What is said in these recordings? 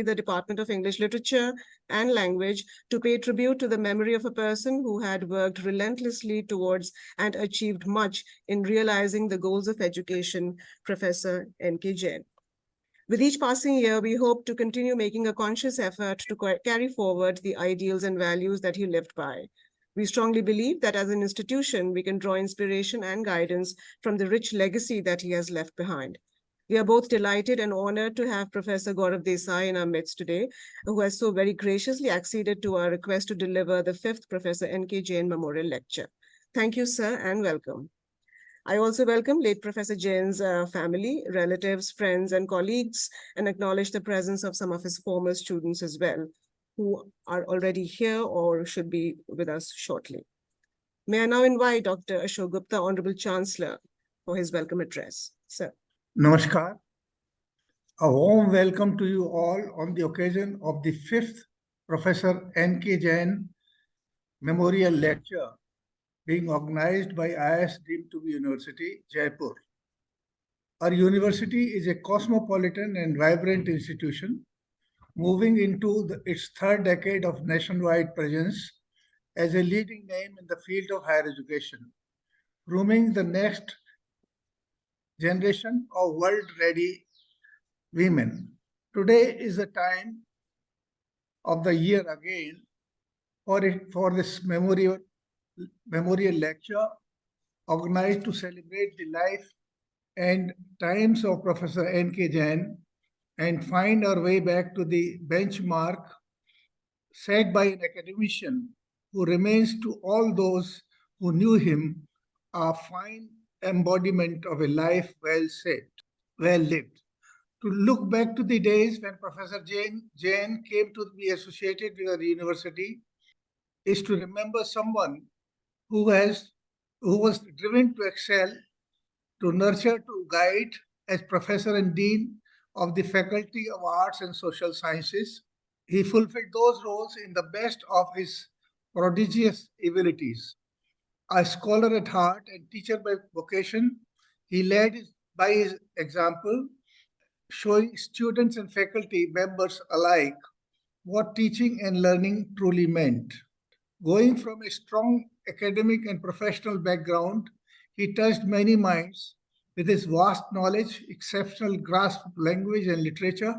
the Department of English Literature and Language to pay tribute to the memory of a person who had worked relentlessly towards and achieved much in realizing the goals of education, Professor N.K. Jain. With each passing year, we hope to continue making a conscious effort to carry forward the ideals and values that he lived by. We strongly believe that as an institution, we can draw inspiration and guidance from the rich legacy that he has left behind. We are both delighted and honored to have Professor Gaurav Desai in our midst today, who has so very graciously acceded to our request to deliver the 5th Professor N.K. Jain Memorial Lecture. Thank you, sir, and welcome. I also welcome late Professor Jain's family, relatives, friends, and colleagues, and acknowledge the presence of some of his former students as well, who are already here or should be with us shortly. May I now invite Dr. Ashok Gupta, Honorable Chancellor, for his welcome address. Sir. Namaskar. A warm welcome to you all on the occasion of the 5th Professor N.K. Jain Memorial Lecture being organized by IIS Deemed to be University, Jaipur. Our university is a cosmopolitan and vibrant institution moving into its third decade of nationwide presence as a leading name in the field of higher education, grooming the next generation of world-ready women. Today is the time of the year again for this memorial lecture organized to celebrate the life and times of Professor N.K. Jain and find our way back to the benchmark set by an academician who remains to all those who knew him a fine embodiment of a life well lived. To look back to the days when Professor Jain came to be associated with our university is to remember someone who was driven to excel, to nurture, to guide as Professor and Dean of the Faculty of Arts and Social Sciences. He fulfilled those roles in the best of his prodigious abilities. A scholar at heart and teacher by vocation, he led by his example, showing students and faculty members alike what teaching and learning truly meant. Going from a strong academic and professional background, he touched many minds with his vast knowledge, exceptional grasp of language and literature,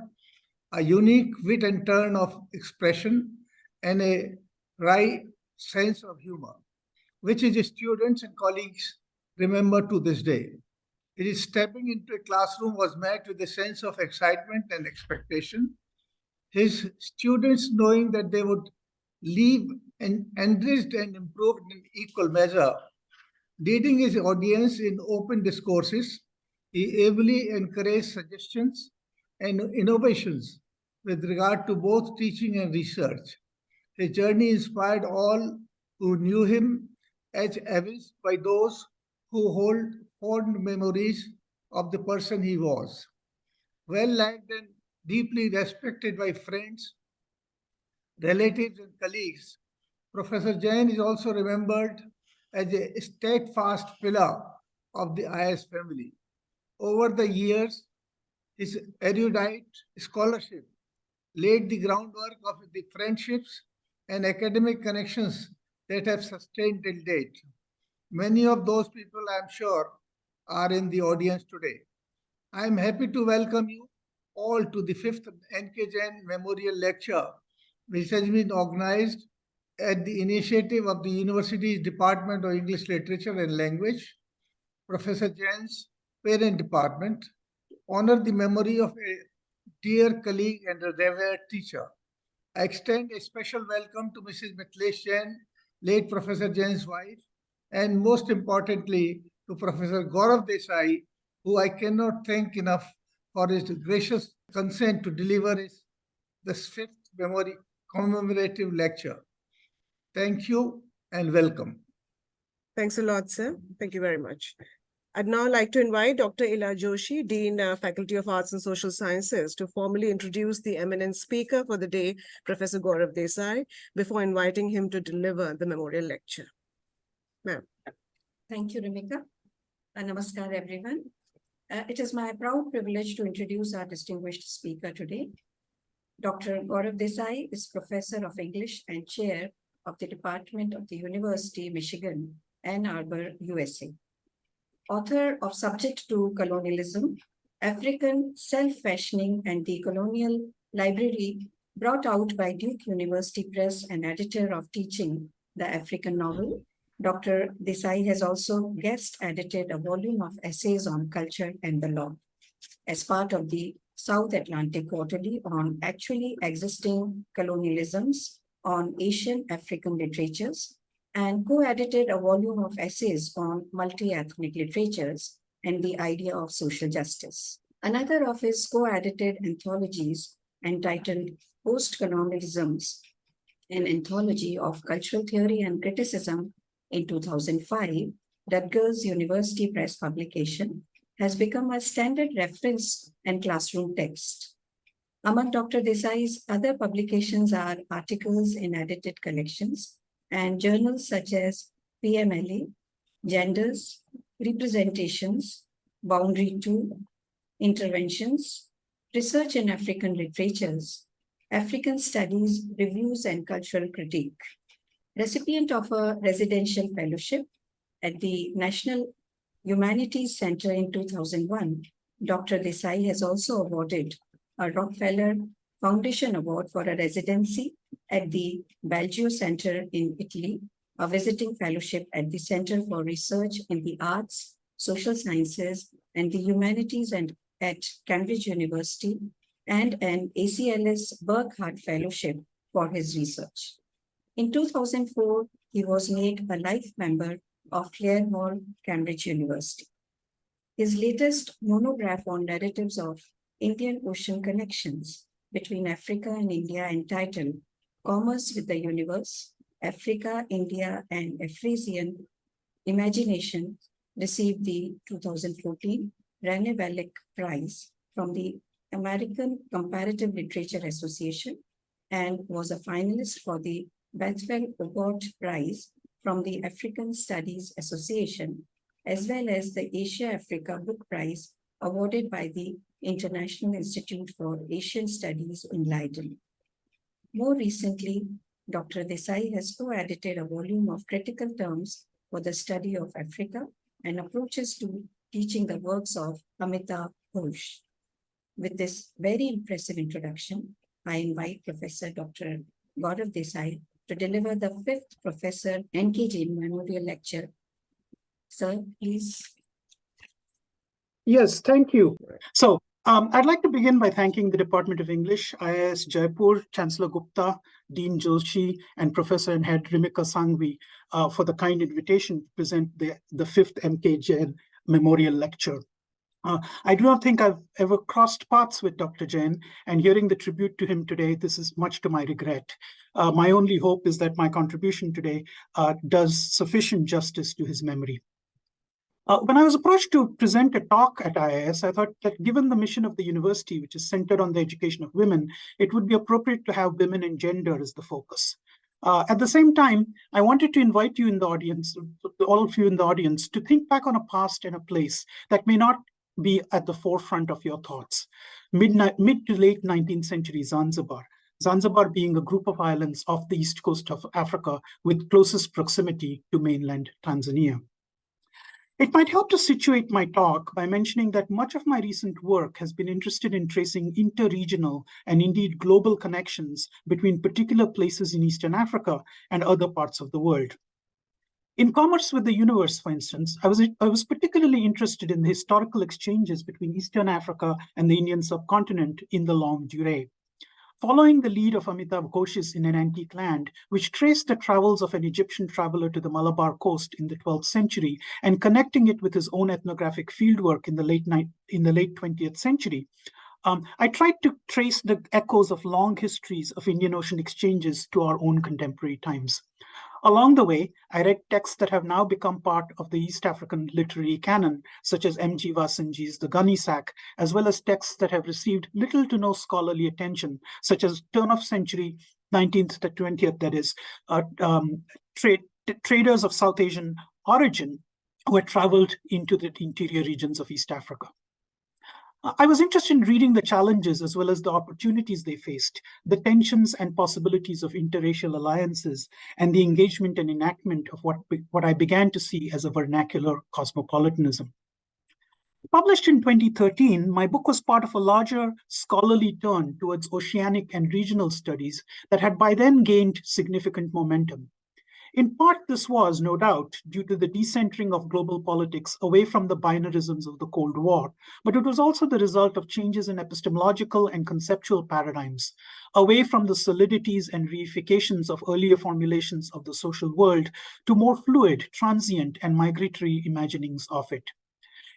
a unique wit and turn of expression, and a wry sense of humor, which his students and colleagues remember to this day. His stepping into a classroom was met with a sense of excitement and expectation. His students, knowing that they would leave enriched and improved in equal measure, leading his audience in open discourses, he ably encouraged suggestions and innovations with regard to both teaching and research. His journey inspired all who knew him, as evidenced by those who hold fond memories of the person he was. Well liked and deeply respected by friends, relatives, and colleagues, Professor Jain is also remembered as a steadfast pillar of the IIS family. Over the years, his erudite scholarship laid the groundwork of the friendships and academic connections that have sustained till date. Many of those people, I am sure, are in the audience today. I am happy to welcome you all to the 5th N.K. Jain Memorial Lecture, which has been organized at the initiative of the university's Department of English Literature and Language, Professor Jain's parent department, to honor the memory of a dear colleague and a revered teacher. I extend a special welcome to Mrs. Mithilesh Jain, late Professor Jain's wife, and most importantly, to Professor Gaurav Desai, who I cannot thank enough for his gracious consent to deliver this 5th commemorative lecture. Thank you and welcome. Thanks a lot, sir. Thank you very much. I'd now like to invite Dr. Ila Joshi, Dean, Faculty of Arts and Social Sciences, to formally introduce the eminent speaker for the day, Professor Gaurav Desai, before inviting him to deliver the memorial lecture. Ma'am. Thank you, Ramika. Namaskar, everyone. It is my proud privilege to introduce our distinguished speaker today. Dr. Gaurav Desai is Professor of English and Chair of the Department of the University, Michigan, Ann Arbor, USA. Author of Subject to Colonialism, African Self-Fashioning and the Colonial Library, brought out by Duke University Press and editor of Teaching the African Novel. Dr. Desai has also guest edited a volume of essays on culture and the law as part of the South Atlantic Quarterly on actually existing colonialisms on Asian African literatures, and co-edited a volume of essays on multi-ethnic literatures and the idea of social justice. Another of his co-edited anthologies entitled Post-Colonialisms, an anthology of cultural theory and criticism in 2005, Rutgers University Press publication, has become a standard reference and classroom text. Among Dr. Desai's other publications are articles in edited collections and journals such as PMLA, Genders, Representations, Boundary 2, Interventions, Research in African Literatures, African Studies, Reviews and Cultural Critique. Recipient of a residential fellowship at the National Humanities Center in 2001, Dr. Desai has also awarded a Rockefeller Foundation Award for a residency at the Belgio Center in Italy, a visiting fellowship at the Center for Research in the Arts, Social Sciences, and the Humanities and at Cambridge University, and an ACLS Burkhardt Fellowship for his research. In 2004, he was made a life member of Clare Hall, Cambridge University. His latest monograph on narratives of Indian Ocean connections between Africa and India, entitled Commerce with the Universe, Africa, India, and Afrasian Imagination, received the 2014 Rene Bellick Prize from the American Comparative Literature Association and was a finalist for the Bethel Ogot Prize from the African Studies Association, as well as the Asia-Africa Book Prize awarded by the International Institute for Asian Studies in Leiden. More recently, Dr. Desai has co-edited a volume of critical terms for the study of Africa and approaches to teaching the works of Amitav Ghosh. With this very impressive introduction, I invite Professor Dr. Gaurav Desai to deliver the 5th Professor N.K. Jain Memorial Lecture. Sir, please. Yes, thank you. So I'd like to begin by thanking the Department of English, IIS Jaipur, Chancellor Gupta, Dean Joshi, and Professor and Head Rimika Sangvi for the kind invitation to present the 5th M.K. Jain Memorial Lecture. I do not think I've ever crossed paths with Dr. Jain, and hearing the tribute to him today, this is much to my regret. My only hope is that my contribution today does sufficient justice to his memory. When I was approached to present a talk at IIS, I thought that given the mission of the university, which is centered on the education of women, it would be appropriate to have women and gender as the focus. At the same time, I wanted to invite you in the audience, all of you in the audience, to think back on a past and a place that may not be at the forefront of your thoughts. Mid to late 19th century Zanzibar. Zanzibar being a group of islands off the east coast of Africa with closest proximity to mainland Tanzania. It might help to situate my talk by mentioning that much of my recent work has been interested in tracing interregional and indeed global connections between particular places in Eastern Africa and other parts of the world. In Commerce with the Universe, for instance, I was particularly interested in the historical exchanges between Eastern Africa and the Indian subcontinent in the longue durée. Following the lead of Amitav Ghosh's In an Antique Land, which traced the travels of an Egyptian traveler to the Malabar coast in the 12th century and connecting it with his own ethnographic fieldwork in the late 20th century, I tried to trace the echoes of long histories of Indian Ocean exchanges to our own contemporary times. Along the way, I read texts that have now become part of the East African literary canon, such as M. G. Vasanji's The Gunny Sack, as well as texts that have received little to no scholarly attention, such as turn of century, 19th to 20th, that is, traders of South Asian origin who had traveled into the interior regions of East Africa. I was interested in reading the challenges as well as the opportunities they faced, the tensions and possibilities of interracial alliances, and the engagement and enactment of what I began to see as a vernacular cosmopolitanism. Published in 2013, my book was part of a larger scholarly turn towards oceanic and regional studies that had by then gained significant momentum. In part, this was, no doubt, due to the decentering of global politics away from the binarisms of the Cold War, but it was also the result of changes in epistemological and conceptual paradigms, away from the solidities and reifications of earlier formulations of the social world to more fluid, transient, and migratory imaginings of it.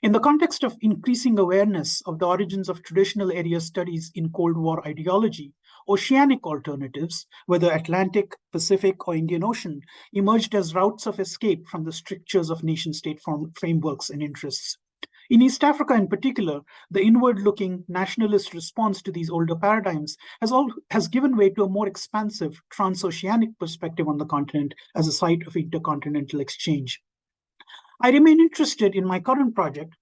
In the context of increasing awareness of the origins of traditional area studies in Cold War ideology, oceanic alternatives, whether Atlantic, Pacific, or Indian Ocean, emerged as routes of escape from the strictures of nation-state frameworks and interests. In East Africa in particular, the inward-looking nationalist response to these older paradigms has given way to a more expansive transoceanic perspective on the continent as a site of intercontinental exchange. I remain interested in my current project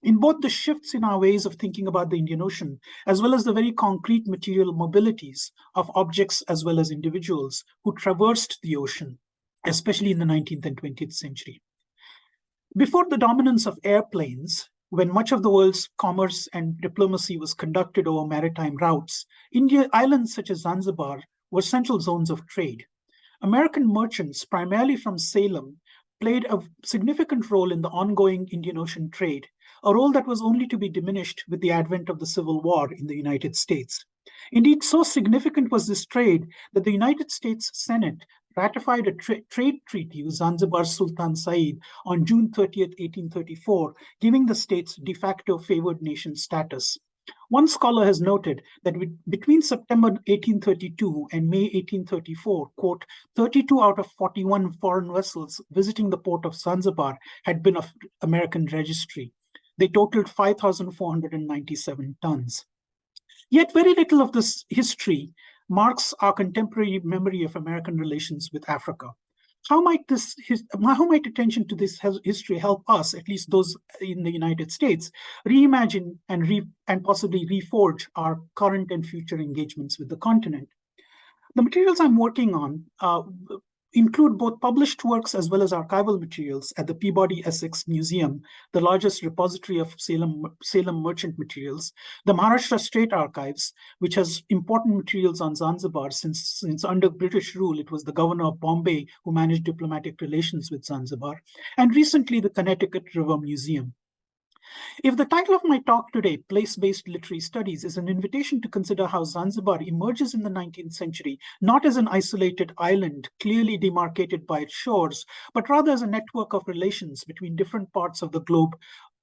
in both the shifts in our ways of thinking about the Indian Ocean, as well as the very concrete material mobilities of objects as well as individuals who traversed the ocean, especially in the 19th and 20th century. Before the dominance of airplanes, when much of the world's commerce and diplomacy was conducted over maritime routes, islands such as Zanzibar were central zones of trade. American merchants, primarily from Salem, played a significant role in the ongoing Indian Ocean trade, a role that was only to be diminished with the advent of the Civil War in the United States. Indeed, so significant was this trade that the United States Senate ratified a trade treaty with Zanzibar Sultan Said on June 30th, 1834, giving the states de facto favored nation status. One scholar has noted that between September 1832 and May 1834, quote, 32 out of 41 foreign vessels visiting the port of Zanzibar had been of American registry. They totaled 5,497 tons. Yet very little of this history marks our contemporary memory of American relations with Africa. How might attention to this history help us, at least those in the United States, reimagine and possibly reforge our current and future engagements with the continent? The materials I'm working on include both published works as well as archival materials at the Peabody Essex Museum, the largest repository of Salem merchant materials, the Maharashtra State Archives, which has important materials on Zanzibar since under British rule, it was the governor of Bombay who managed diplomatic relations with Zanzibar, and recently the Connecticut River Museum. If the title of my talk today, Place-Based Literary Studies, is an invitation to consider how Zanzibar emerges in the 19th century, not as an isolated island clearly demarcated by its shores, but rather as a network of relations between different parts of the globe,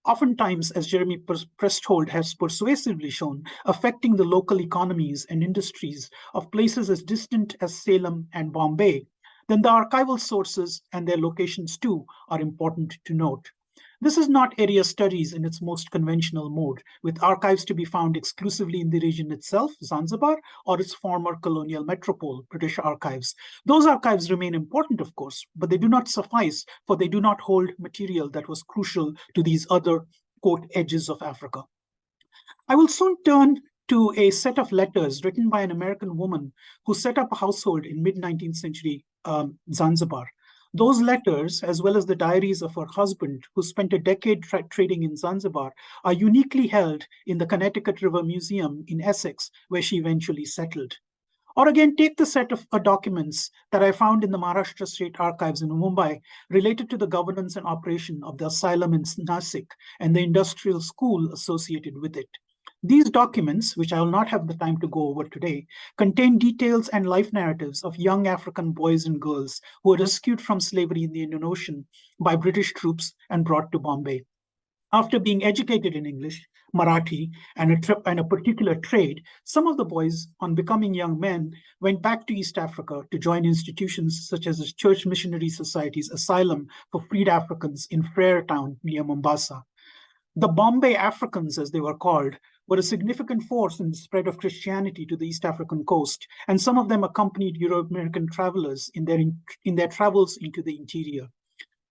oftentimes, as Jeremy Presthold has persuasively shown, affecting the local economies and industries of places as distant as Salem and Bombay, then the archival sources and their locations too are important to note. This is not area studies in its most conventional mode, with archives to be found exclusively in the region itself, Zanzibar, or its former colonial metropole, British archives. Those archives remain important, of course, but they do not suffice, for they do not hold material that was crucial to these other, quote, edges of Africa. I will soon turn to a set of letters written by an American woman who set up a household in mid-19th century Zanzibar. Those letters, as well as the diaries of her husband, who spent a decade trading in Zanzibar, are uniquely held in the Connecticut River Museum in Essex, where she eventually settled. Or again, take the set of documents that I found in the Maharashtra State Archives in Mumbai related to the governance and operation of the asylum in Nasik and the industrial school associated with it. These documents, which I will not have the time to go over today, contain details and life narratives of young African boys and girls who were rescued from slavery in the Indian Ocean by British troops and brought to Bombay. After being educated in English, Marathi, and a particular trade, some of the boys, on becoming young men, went back to East Africa to join institutions such as the Church Missionary Society's Asylum for Freed Africans in Frere Town near Mombasa. The Bombay Africans, as they were called, were a significant force in the spread of Christianity to the East African coast, and some of them accompanied Euro-American travelers in their travels into the interior.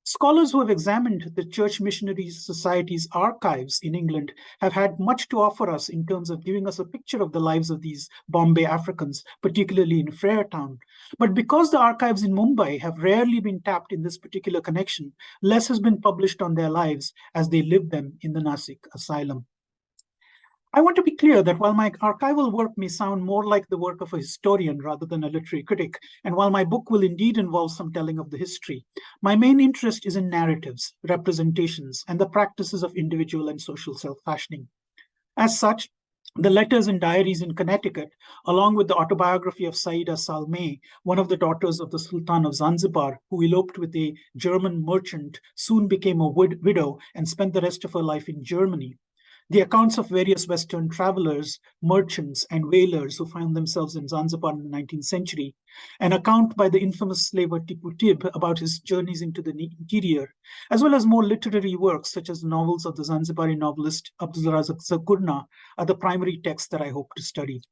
Scholars who have examined the Church Missionary Society's archives in England have had much to offer us in terms of giving us a picture of the lives of these Bombay Africans, particularly in Freertown. But because the archives in Mumbai have rarely been tapped in this particular connection, less has been published on their lives as they lived them in the Nasik asylum. I want to be clear that while my archival work may sound more like the work of a historian rather than a literary critic, and while my book will indeed involve some telling of the history, my main interest is in narratives, representations, and the practices of individual and social self-fashioning. As such, the letters and diaries in Connecticut, along with the autobiography of Saida Salmeh, one of the daughters of the Sultan of Zanzibar, who eloped with a German merchant, soon became a widow and spent the rest of her life in Germany. The accounts of various Western travelers, merchants, and whalers who found themselves in Zanzibar in the 19th century, an account by the infamous slaver Tipu Tib about his journeys into the interior, as well as more literary works such as novels of the Zanzibari novelist Abdul Razak Zakurna, are the primary texts that I hope to study.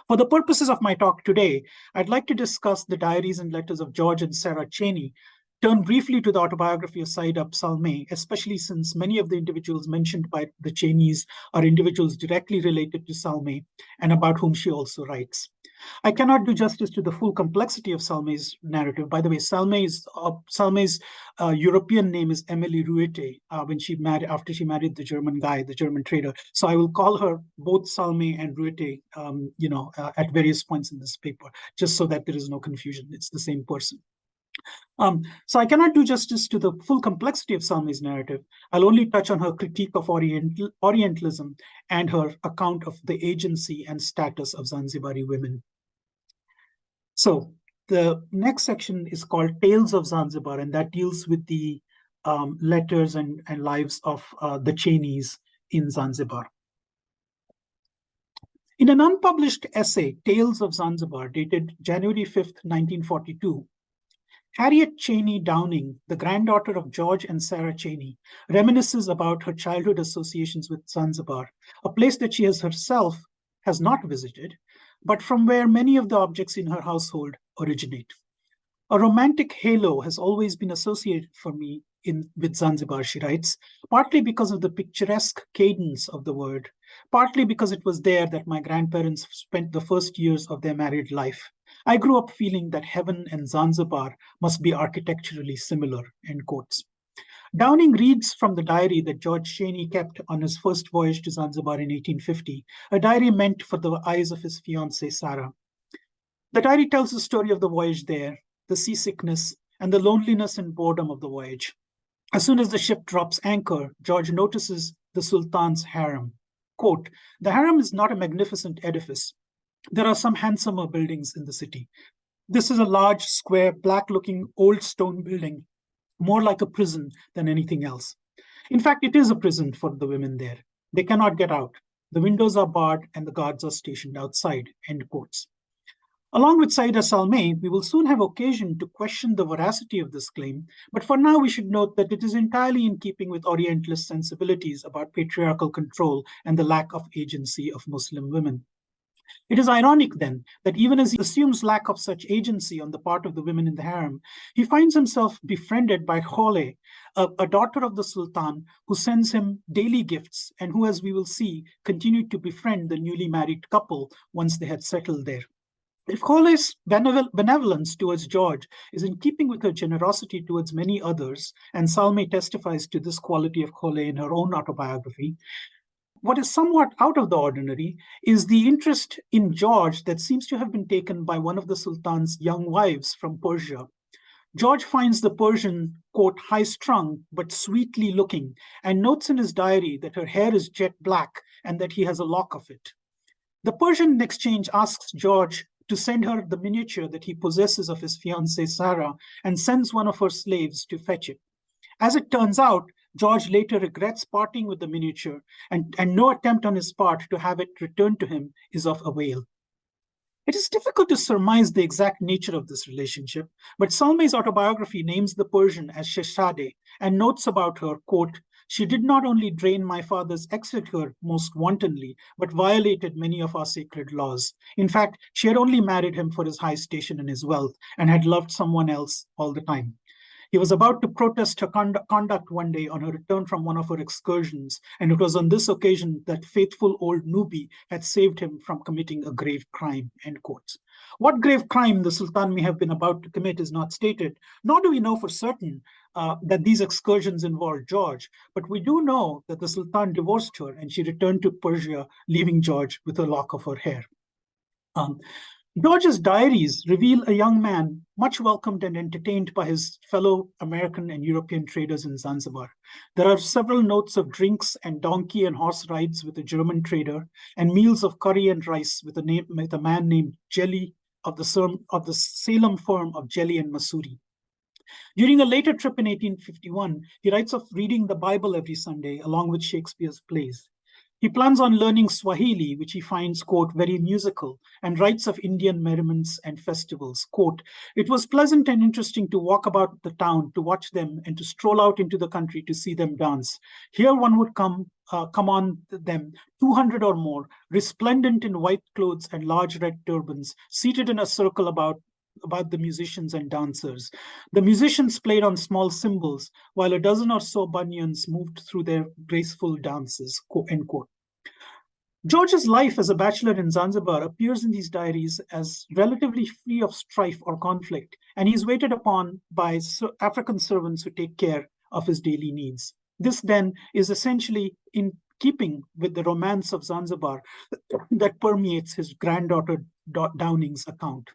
For the purposes of my talk today, I'd like to discuss the diaries and letters of George and Sarah Cheney, turn briefly to the autobiography of Saida Salmeh, especially since many of the individuals mentioned by the Cheneys are individuals directly related to Salmeh and about whom she also writes. I cannot do justice to the full complexity of Salmeh's narrative. By the way, Salmeh's European name is Emily Ruete after she married the German guy, the German trader. So I will call her both Salmeh and Ruete, at various points in this paper, just so that there is no confusion. It's the same person. So I cannot do justice to the full complexity of Salmeh's narrative. I'll only touch on her critique of Orientalism and her account of the agency and status of Zanzibari women. So the next section is called Tales of Zanzibar, and that deals with the letters and lives of the Cheneys in Zanzibar. In an unpublished essay, Tales of Zanzibar, dated January 5th, 1942, Harriet Cheney Downing, the granddaughter of George and Sarah Cheney, reminisces about her childhood associations with Zanzibar, a place that she herself has not visited, but from where many of the objects in her household originate. A romantic halo has always been associated for me with Zanzibar, she writes, partly because of the picturesque cadence of the word, partly because it was there that my grandparents spent the first years of their married life. I grew up feeling that heaven and Zanzibar must be architecturally similar, end quotes. Downing reads from the diary that George Cheney kept on his first voyage to Zanzibar in 1850, a diary meant for the eyes of his fiancée, Sarah. The diary tells the story of the voyage there, the seasickness, and the loneliness and boredom of the voyage. As soon as the ship drops anchor, George notices the Sultan's harem. Quote, "The harem is not a magnificent edifice. There are some handsomer buildings in the city. This is a large, square, black-looking old stone building, more like a prison than anything else. In fact, it is a prison for the women there. They cannot get out. The windows are barred and the guards are stationed outside," end quotes. Along with Saida Salmeh, we will soon have occasion to question the veracity of this claim, but for now we should note that it is entirely in keeping with Orientalist sensibilities about patriarchal control and the lack of agency of Muslim women. It is ironic, then, that even as he assumes lack of such agency on the part of the women in the harem, he finds himself befriended by Khole, a daughter of the Sultan, who sends him daily gifts and who, as we will see, continued to befriend the newly married couple once they had settled there. If Khole's benevolence towards George is in keeping with her generosity towards many others, and Salmeh testifies to this quality of Khole in her own autobiography, what is somewhat out of the ordinary is the interest in George that seems to have been taken by one of the Sultan's young wives from Persia. George finds the Persian, quote, high-strung but sweetly looking, and notes in his diary that her hair is jet black and that he has a lock of it. The Persian in exchange asks George to send her the miniature that he possesses of his fiancée Sarah and sends one of her slaves to fetch it. As it turns out, George later regrets parting with the miniature, and no attempt on his part to have it returned to him is of avail. It is difficult to surmise the exact nature of this relationship, but Salmeh's autobiography names the Persian as Shehzade and notes about her, quote, "She did not only drain my father's exchequer most wantonly, but violated many of our sacred laws. In fact, she had only married him for his high station and his wealth, and had loved someone else all the time. He was about to protest her conduct one day on her return from one of her excursions, and it was on this occasion that faithful old Nubi had saved him from committing a grave crime, end quotes. What grave crime the Sultan may have been about to commit is not stated, nor do we know for certain that these excursions involved George, but we do know that the Sultan divorced her and she returned to Persia, leaving George with a lock of her hair. George's diaries reveal a young man much welcomed and entertained by his fellow American and European traders in Zanzibar. There are several notes of drinks and donkey and horse rides with a German trader, and meals of curry and rice with a man named Jelly of the Salem firm of Jelly and Masuri. During a later trip in 1851, he writes of reading the Bible every Sunday along with Shakespeare's plays. He plans on learning Swahili, which he finds, quote, very musical, and writes of Indian merriments and festivals. Quote, it was pleasant and interesting to walk about the town, to watch them, and to stroll out into the country to see them dance. Here one would come on them, 200 or more, resplendent in white clothes and large red turbans, seated in a circle about the musicians and dancers. The musicians played on small cymbals, while a dozen or so banyans moved through their graceful dances, end quote. George's life as a bachelor in Zanzibar appears in these diaries as relatively free of strife or conflict, and he is waited upon by African servants who take care of his daily needs. This then is essentially in keeping with the romance of Zanzibar that permeates his granddaughter Downing's account.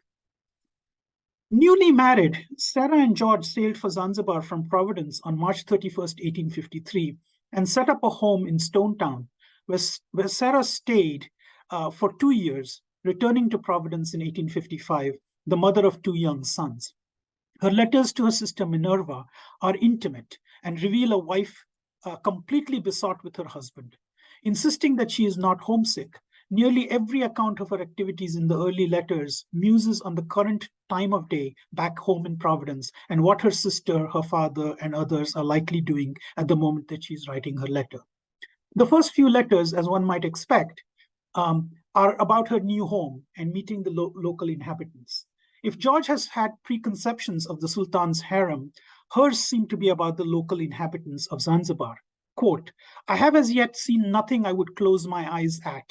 Newly married, Sarah and George sailed for Zanzibar from Providence on March 31st, 1853, and set up a home in Stone Town, where Sarah stayed for 2 years, returning to Providence in 1855, the mother of 2 young sons. Her letters to her sister Minerva are intimate and reveal a wife completely besought with her husband. Insisting that she is not homesick, nearly every account of her activities in the early letters muses on the current time of day back home in Providence and what her sister, her father, and others are likely doing at the moment that she's writing her letter. The first few letters, as one might expect, are about her new home and meeting the local inhabitants. If George has had preconceptions of the Sultan's harem, hers seem to be about the local inhabitants of Zanzibar. Quote, I have as yet seen nothing I would close my eyes at.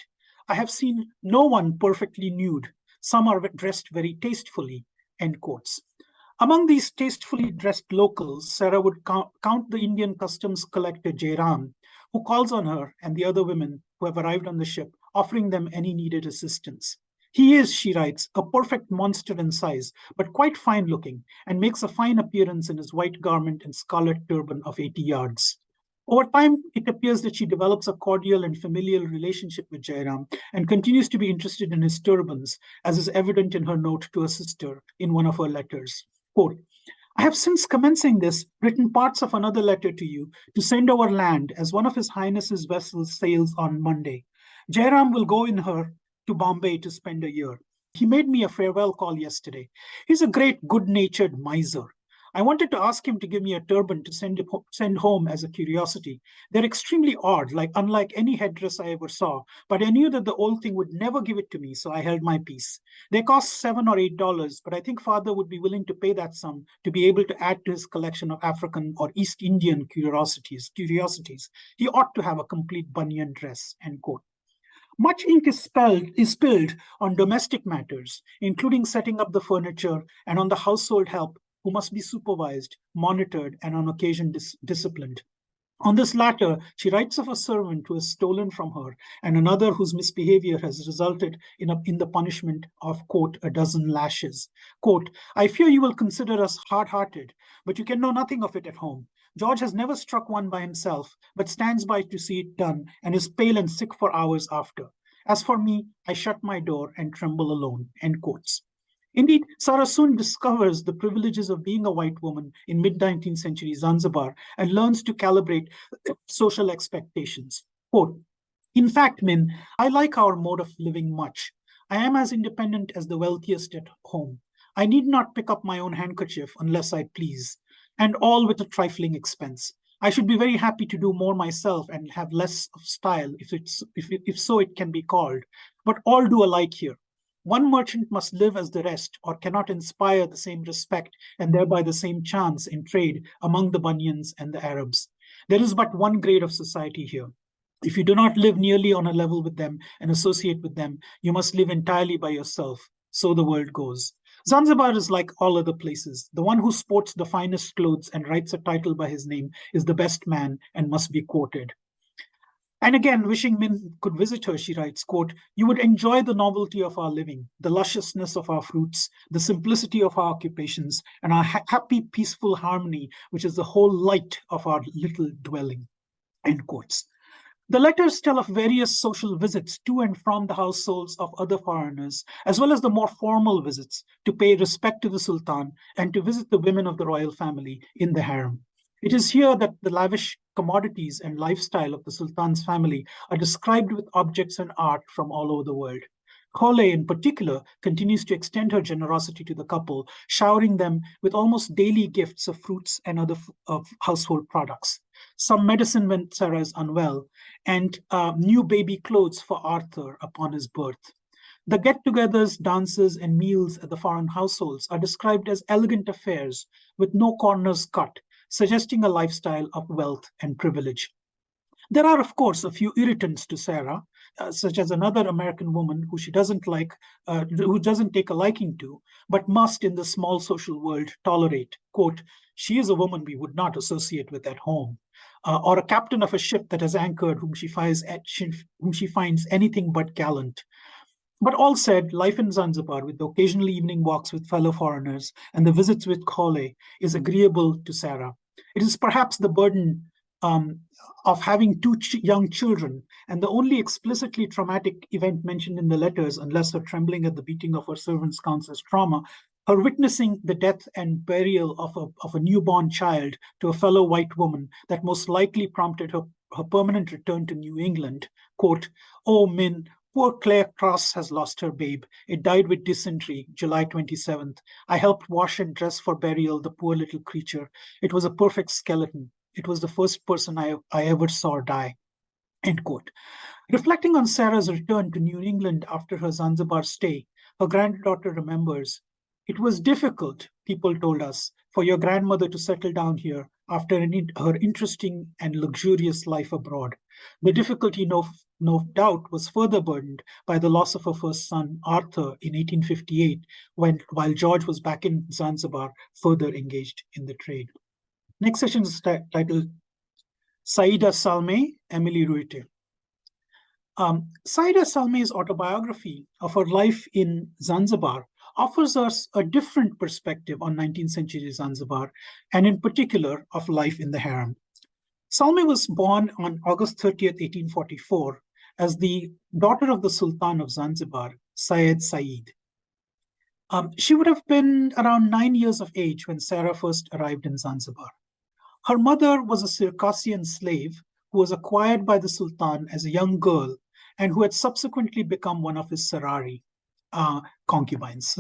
I have seen no one perfectly nude. Some are dressed very tastefully, end quotes. Among these tastefully dressed locals, Sarah would count the Indian customs collector Jain, who calls on her and the other women who have arrived on the ship, offering them any needed assistance. He is, she writes, a perfect monster in size, but quite fine looking, and makes a fine appearance in his white garment and scarlet turban of 80 yards. Over time, it appears that she develops a cordial and familial relationship with Jairam and continues to be interested in his turbans, as is evident in her note to her sister in one of her letters. Quote, I have since commencing this written parts of another letter to you to send over land as one of His Highness's vessels sails on Monday. Jairam will go in her to Bombay to spend a year. He made me a farewell call yesterday. He's a great good-natured miser. I wanted to ask him to give me a turban to send home as a curiosity. They're extremely odd, unlike any headdress I ever saw, but I knew that the old thing would never give it to me, so I held my peace. They cost $7 or $8, but I think father would be willing to pay that sum to be able to add to his collection of African or East Indian curiosities. He ought to have a complete banyan dress, end quote. Much ink is spilled on domestic matters, including setting up the furniture and on the household help, who must be supervised, monitored, and on occasion disciplined. On this latter, she writes of a servant who has stolen from her and another whose misbehavior has resulted in the punishment of, quote, a dozen lashes. Quote, I fear you will consider us hard-hearted, but you can know nothing of it at home. George has never struck one by himself, but stands by to see it done and is pale and sick for hours after. As for me, I shut my door and tremble alone, end quotes. Indeed, Sarah soon discovers the privileges of being a white woman in mid-19th century Zanzibar and learns to calibrate social expectations. Quote, in fact, Min, I like our mode of living much. I am as independent as the wealthiest at home. I need not pick up my own handkerchief unless I please, and all with a trifling expense. I should be very happy to do more myself and have less of style, if so it can be called, but all do alike here. One merchant must live as the rest, or cannot inspire the same respect and thereby the same chance in trade among the Bunyans and the Arabs. There is but one grade of society here. If you do not live nearly on a level with them and associate with them, you must live entirely by yourself. So the world goes. Zanzibar is like all other places. The one who sports the finest clothes and writes a title by his name is the best man and must be quoted. And again, wishing Min could visit her, she writes, quote, "You would enjoy the novelty of our living, the lusciousness of our fruits, the simplicity of our occupations, and our happy, peaceful harmony, which is the whole light of our little dwelling." End quotes. The letters tell of various social visits to and from the households of other foreigners, as well as the more formal visits to pay respect to the Sultan and to visit the women of the royal family in the harem. It is here that the lavish commodities and lifestyle of the Sultan's family are described with objects and art from all over the world. Khole, in particular, continues to extend her generosity to the couple, showering them with almost daily gifts of fruits and other household products. Some medicine when Sarah is unwell, and new baby clothes for Arthur upon his birth. The get-togethers, dances, and meals at the foreign households are described as elegant affairs with no corners cut, suggesting a lifestyle of wealth and privilege. There are, of course, a few irritants to Sarah, such as another American woman who she doesn't like, who doesn't take a liking to, but must in the small social world tolerate. Quote, "She is a woman we would not associate with at home," or a captain of a ship that has anchored whom she finds anything but gallant. But all said, life in Zanzibar, with the occasional evening walks with fellow foreigners and the visits with Khole, is agreeable to Sarah. It is perhaps the burden of having two young children, and the only explicitly traumatic event mentioned in the letters, unless her trembling at the beating of her servants counts as trauma, her witnessing the death and burial of a newborn child to a fellow white woman that most likely prompted her permanent return to New England. Quote, "Oh, Min, poor Claire Cross has lost her babe. It died with dysentery, July 27th. I helped wash and dress for burial the poor little creature. It was a perfect skeleton. It was the first person I ever saw die." End quote. Reflecting on Sarah's return to New England after her Zanzibar stay, her granddaughter remembers, "It was difficult," people told us, "for your grandmother to settle down here after her interesting and luxurious life abroad. The difficulty, no doubt, was further burdened by the loss of her first son, Arthur, in 1858, while George was back in Zanzibar, further engaged in the trade." Next session is titled Saida Salme, Emily Ruite. Saida Salme's autobiography of her life in Zanzibar offers us a different perspective on 19th century Zanzibar, and in particular of life in the harem. Salme was born on August 30th, 1844, as the daughter of the Sultan of Zanzibar, Syed Said. She would have been around 9 years of age when Sarah first arrived in Zanzibar. Her mother was a Circassian slave who was acquired by the Sultan as a young girl and who had subsequently become one of his sarari, concubines.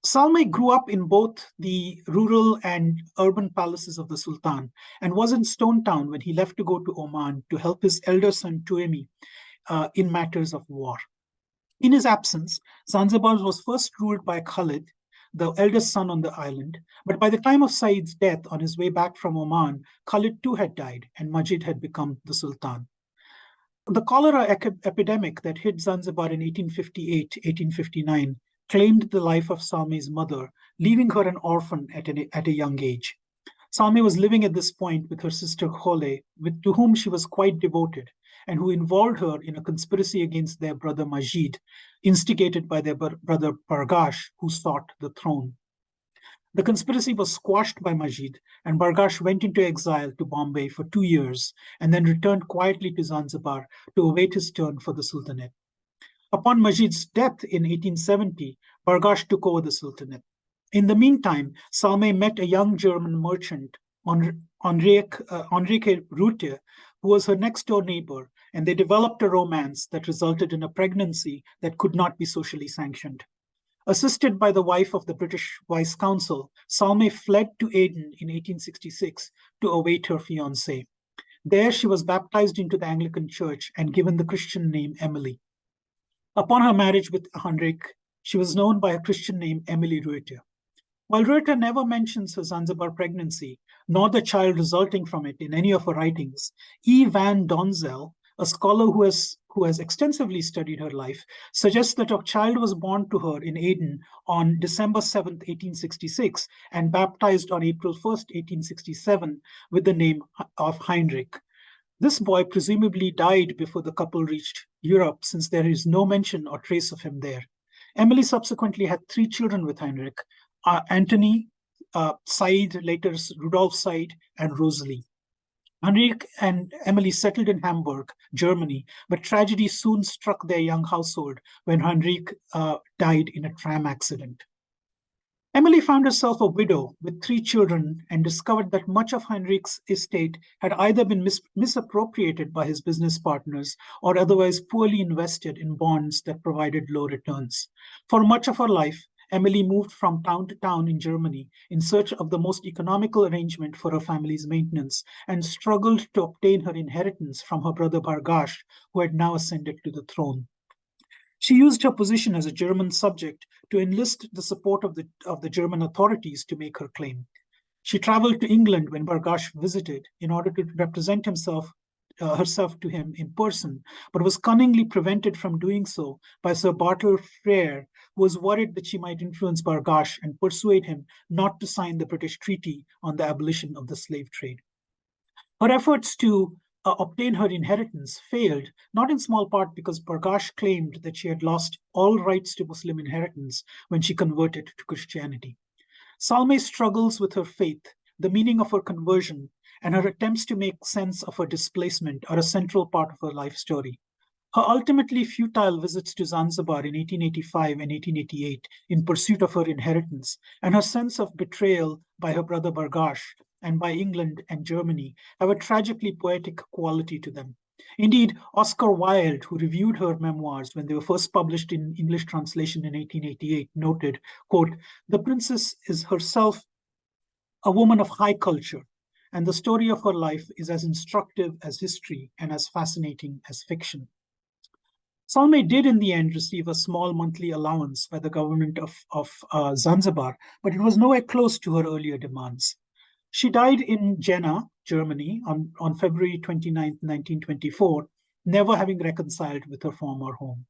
Salme grew up in both the rural and urban palaces of the Sultan and was in Stone Town when he left to go to Oman to help his elder son Tuemi in matters of war. In his absence, Zanzibar was first ruled by Khalid, the eldest son on the island, but by the time of Said's death on his way back from Oman, Khalid too had died and Majid had become the Sultan. The cholera epidemic that hit Zanzibar in 1858-1859 claimed the life of Salme's mother, leaving her an orphan at a young age. Salme was living at this point with her sister Khole, to whom she was quite devoted, and who involved her in a conspiracy against their brother Majid, instigated by their brother Bargash, who sought the throne. The conspiracy was squashed by Majid, and Bargash went into exile to Bombay for 2 years and then returned quietly to Zanzibar to await his turn for the Sultanate. Upon Majid's death in 1870, Bargash took over the Sultanate. In the meantime, Salme met a young German merchant, Enrique Rutte, who was her next-door neighbor, and they developed a romance that resulted in a pregnancy that could not be socially sanctioned. Assisted by the wife of the British Vice Consul, Salme fled to Aden in 1866 to await her fiancé. There she was baptized into the Anglican Church and given the Christian name Emily. Upon her marriage with Heinrich, she was known by a Christian name, Emily Reuter. While Reuter never mentions her Zanzibar pregnancy, nor the child resulting from it in any of her writings, E. van Donzel, a scholar who has extensively studied her life, suggests that a child was born to her in Aden on December 7th, 1866, and baptized on April 1st, 1867, with the name of Heinrich. This boy presumably died before the couple reached Europe, since there is no mention or trace of him there. Emily subsequently had 3 children with Heinrich, Anthony, Said, later Rudolf Said, and Rosalie. Heinrich and Emily settled in Hamburg, Germany, but tragedy soon struck their young household when Heinrich died in a tram accident. Emily found herself a widow with 3 children and discovered that much of Heinrich's estate had either been misappropriated by his business partners or otherwise poorly invested in bonds that provided low returns. For much of her life, Emily moved from town to town in Germany in search of the most economical arrangement for her family's maintenance and struggled to obtain her inheritance from her brother Bargash, who had now ascended to the throne. She used her position as a German subject to enlist the support of the German authorities to make her claim. She traveled to England when Bargash visited in order to represent herself to him in person, but was cunningly prevented from doing so by Sir Bartle Frere, who was worried that she might influence Bargash and persuade him not to sign the British treaty on the abolition of the slave trade. Her efforts to obtain her inheritance failed, not in small part because Bargash claimed that she had lost all rights to Muslim inheritance when she converted to Christianity. Salme struggles with her faith, the meaning of her conversion, and her attempts to make sense of her displacement are a central part of her life story. Her ultimately futile visits to Zanzibar in 1885 and 1888 in pursuit of her inheritance, and her sense of betrayal by her brother Bargash and by England and Germany have a tragically poetic quality to them. Indeed, Oscar Wilde, who reviewed her memoirs when they were first published in English translation in 1888, noted, quote, "The princess is herself a woman of high culture, and the story of her life is as instructive as history and as fascinating as fiction." Salme did in the end receive a small monthly allowance by the government of Zanzibar, but it was nowhere close to her earlier demands. She died in Jena, Germany, on February 29, 1924, never having reconciled with her former home.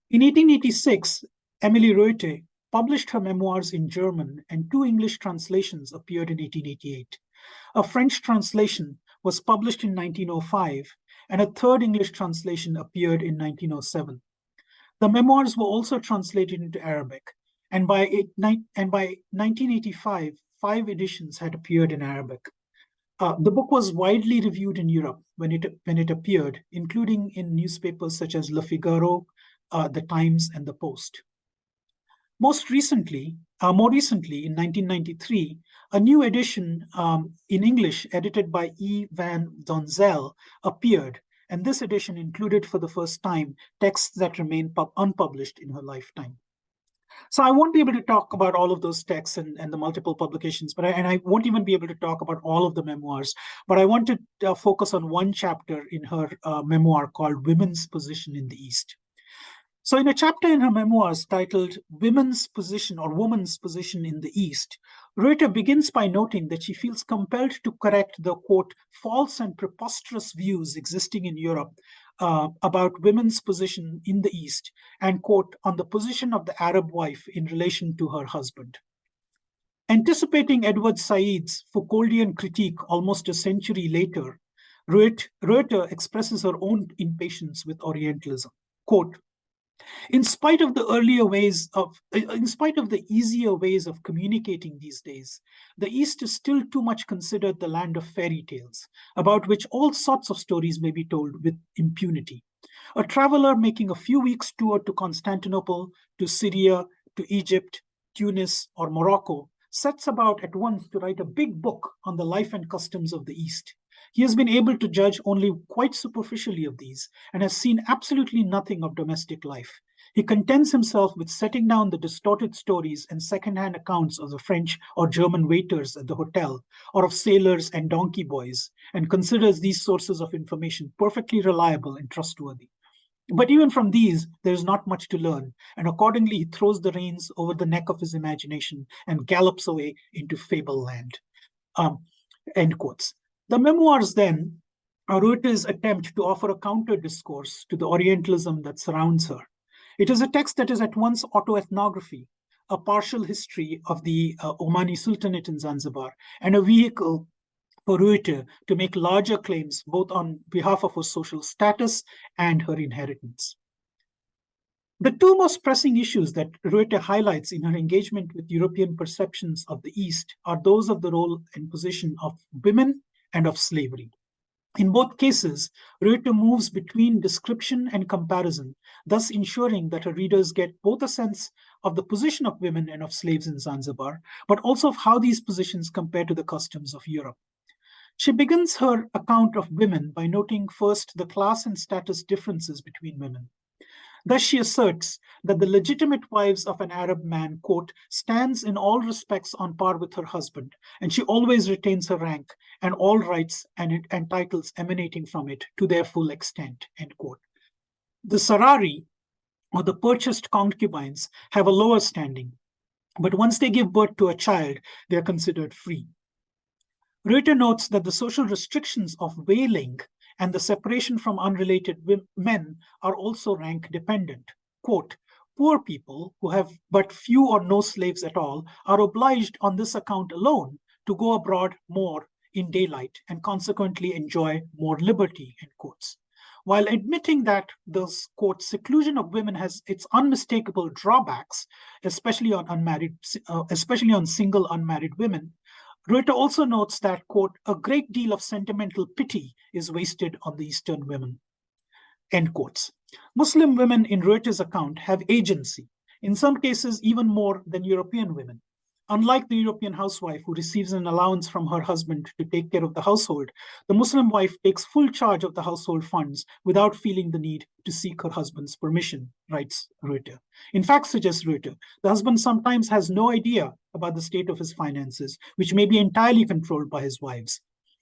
In 1886, Emily Reuter published her memoirs in German, and 2 English translations appeared in 1888. A French translation was published in 1905, and a 3rd English translation appeared in 1907. The memoirs were also translated into Arabic, and by 1985, 5 editions had appeared in Arabic. The book was widely reviewed in Europe when it appeared, including in newspapers such as Le Figaro, The Times, and The Post. More recently, in 1993, a new edition in English, edited by E. van Donzel, appeared, and this edition included for the first time texts that remain unpublished in her lifetime. So I won't be able to talk about all of those texts and the multiple publications, and I won't even be able to talk about all of the memoirs, but I want to focus on one chapter in her memoir called Women's Position in the East. So in a chapter in her memoirs titled Women's Position or Woman's Position in the East, Reuter begins by noting that she feels compelled to correct the, quote, false and preposterous views existing in Europe about women's position in the East and, quote, on the position of the Arab wife in relation to her husband. Anticipating Edward Said's Foucauldian critique almost a century later, Reuter expresses her own impatience with Orientalism. Quote, in spite of the easier ways of communicating these days, the East is still too much considered the land of fairy tales, about which all sorts of stories may be told with impunity. A traveler making a few weeks' tour to Constantinople, to Syria, to Egypt, Tunis, or Morocco sets about at once to write a big book on the life and customs of the East. He has been able to judge only quite superficially of these and has seen absolutely nothing of domestic life. He contents himself with setting down the distorted stories and second-hand accounts of the French or German waiters at the hotel, or of sailors and donkey boys, and considers these sources of information perfectly reliable and trustworthy. But even from these, there is not much to learn, and accordingly he throws the reins over the neck of his imagination and gallops away into fable land. End quotes. The memoirs then are Ruete's attempt to offer a counter discourse to the Orientalism that surrounds her. It is a text that is at once autoethnography, a partial history of the Omani Sultanate in Zanzibar, and a vehicle for Ruete to make larger claims both on behalf of her social status and her inheritance. The two most pressing issues that Ruete highlights in her engagement with European perceptions of the East are those of the role and position of women and of slavery. In both cases, Ruete moves between description and comparison, thus ensuring that her readers get both a sense of the position of women and of slaves in Zanzibar, but also of how these positions compare to the customs of Europe. She begins her account of women by noting first the class and status differences between women. Thus, she asserts that the legitimate wives of an Arab man, quote, stands in all respects on par with her husband, and she always retains her rank and all rights and titles emanating from it to their full extent, end quote. The Sarari, or the purchased concubines, have a lower standing, but once they give birth to a child, they are considered free. Ruete notes that the social restrictions of wailing and the separation from unrelated men are also rank dependent. Quote, poor people who have but few or no slaves at all are obliged on this account alone to go abroad more in daylight and consequently enjoy more liberty, end quotes. While admitting that the, quote, seclusion of women has its unmistakable drawbacks, especially on single unmarried women, Ruete also notes that, quote, a great deal of sentimental pity is wasted on the Eastern women, end quotes. Muslim women in Ruete's account have agency, in some cases even more than European women. Unlike the European housewife who receives an allowance from her husband to take care of the household, the Muslim wife takes full charge of the household funds without feeling the need to seek her husband's permission, writes Ruete. In fact, suggests Ruete, the husband sometimes has no idea about the state of his finances, which may be entirely controlled by his wives.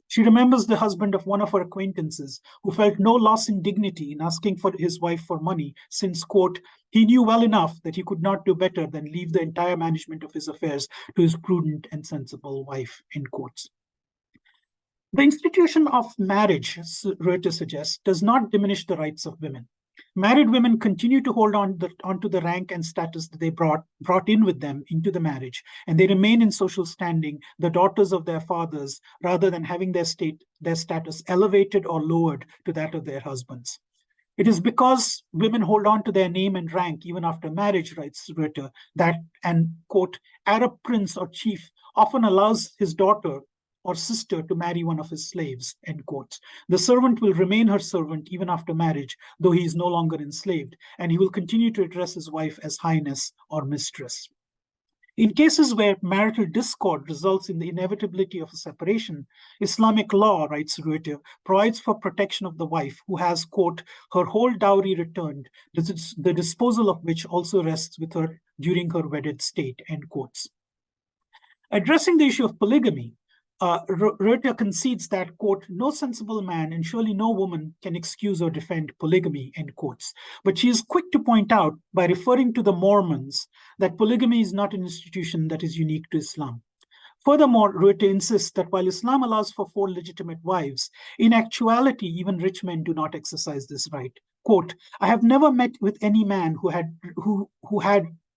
She remembers the husband of one of her acquaintances who felt no loss in dignity in asking for his wife for money since, quote, he knew well enough that he could not do better than leave the entire management of his affairs to his prudent and sensible wife, end quotes. The institution of marriage, Ruete suggests, does not diminish the rights of women. Married women continue to hold onto the rank and status that they brought in with them into the marriage, and they remain in social standing, the daughters of their fathers, rather than having their status elevated or lowered to that of their husbands. It is because women hold on to their name and rank even after marriage, writes Ruete, that an, quote, Arab prince or chief often allows his daughter or sister to marry one of his slaves, end quotes. The servant will remain her servant even after marriage, though he is no longer enslaved, and he will continue to address his wife as highness or mistress. In cases where marital discord results in the inevitability of a separation, Islamic law, writes Ruete, provides for protection of the wife who has, quote, her whole dowry returned, the disposal of which also rests with her during her wedded state, end quotes. Addressing the issue of polygamy, Ruete concedes that, quote, no sensible man and surely no woman can excuse or defend polygamy, end quotes. But she is quick to point out, by referring to the Mormons, that polygamy is not an institution that is unique to Islam. Furthermore, Ruete insists that while Islam allows for 4 legitimate wives, in actuality, even rich men do not exercise this right. Quote, I have never met with any man who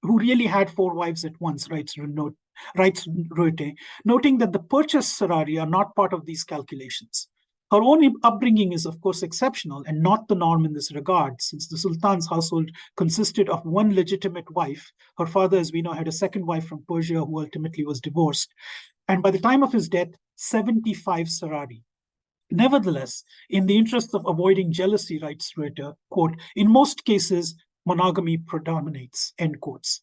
really had 4 wives at once, writes Ruete, noting that the purchased Sarari are not part of these calculations. Her own upbringing is, of course, exceptional and not the norm in this regard, since the Sultan's household consisted of 1 legitimate wife. Her father, as we know, had a second wife from Persia who ultimately was divorced. And by the time of his death, 75 Sarari. Nevertheless, in the interest of avoiding jealousy, writes Ruete, quote, in most cases, monogamy predominates, end quotes.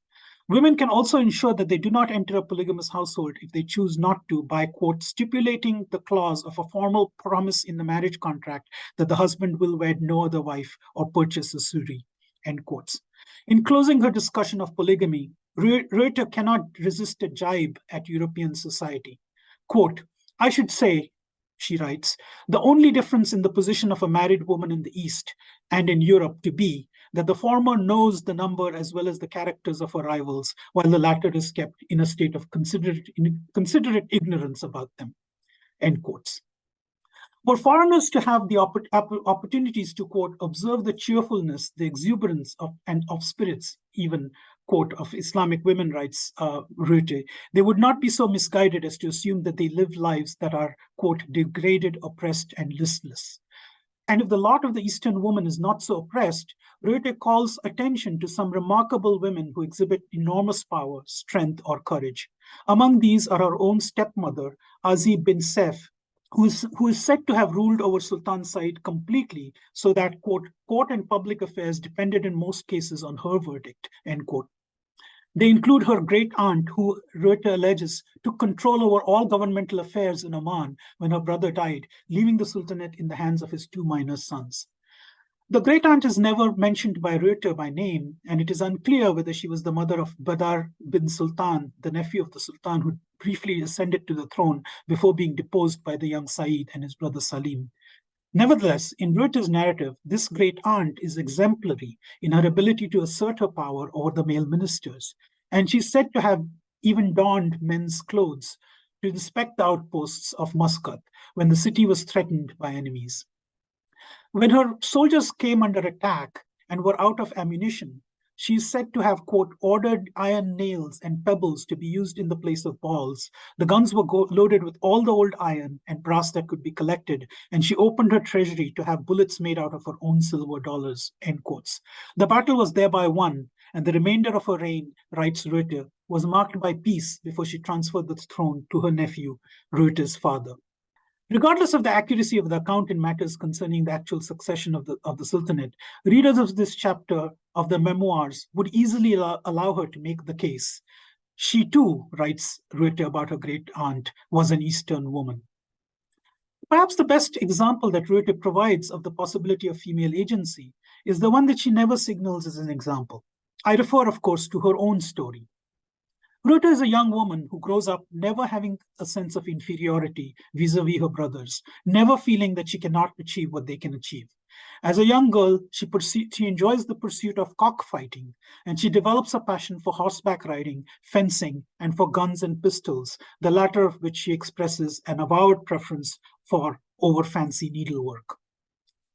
Women can also ensure that they do not enter a polygamous household if they choose not to by, quote, stipulating the clause of a formal promise in the marriage contract that the husband will wed no other wife or purchase a suri, end quotes. In closing her discussion of polygamy, Ruete cannot resist a jibe at European society. Quote, I should say, she writes, the only difference in the position of a married woman in the East and in Europe to be that the former knows the number as well as the characters of her rivals, while the latter is kept in a state of considerate ignorance about them. End quotes. For foreigners to have the opportunities to, quote, observe the cheerfulness, the exuberance of spirits, even, quote, of Islamic women, writes Ruyter, they would not be so misguided as to assume that they live lives that are, quote, degraded, oppressed, and listless. And if the lot of the Eastern woman is not so oppressed, Ruyter calls attention to some remarkable women who exhibit enormous power, strength, or courage. Among these are our own stepmother, Azi bin Saif, who is said to have ruled over Sultan Said completely, so that, quote, court and public affairs depended in most cases on her verdict, end quote. They include her great aunt, who Ruyter alleges took control over all governmental affairs in Oman when her brother died, leaving the Sultanate in the hands of his two minor sons. The great aunt is never mentioned by Ruyter by name, and it is unclear whether she was the mother of Badar bin Sultan, the nephew of the Sultan who briefly ascended to the throne before being deposed by the young Said and his brother Salim. Nevertheless, in Ruyter's narrative, this great aunt is exemplary in her ability to assert her power over the male ministers, and she's said to have even donned men's clothes to inspect the outposts of Muscat when the city was threatened by enemies. When her soldiers came under attack and were out of ammunition, she is said to have, quote, ordered iron nails and pebbles to be used in the place of balls. The guns were loaded with all the old iron and brass that could be collected, and she opened her treasury to have bullets made out of her own silver dollars, end quotes. The battle was thereby won, and the remainder of her reign, writes Ruyter, was marked by peace before she transferred the throne to her nephew, Ruyter's father. Regardless of the accuracy of the account in matters concerning the actual succession of the Sultanate, readers of this chapter of the memoirs would easily allow her to make the case. She too, writes Ruyter about her great aunt, was an Eastern woman. Perhaps the best example that Ruyter provides of the possibility of female agency is the one that she never signals as an example. I refer, of course, to her own story. Ruyter is a young woman who grows up never having a sense of inferiority vis-a-vis her brothers, never feeling that she cannot achieve what they can achieve. As a young girl, she enjoys the pursuit of cockfighting, and she develops a passion for horseback riding, fencing, and for guns and pistols, the latter of which she expresses an avowed preference for over fancy needlework.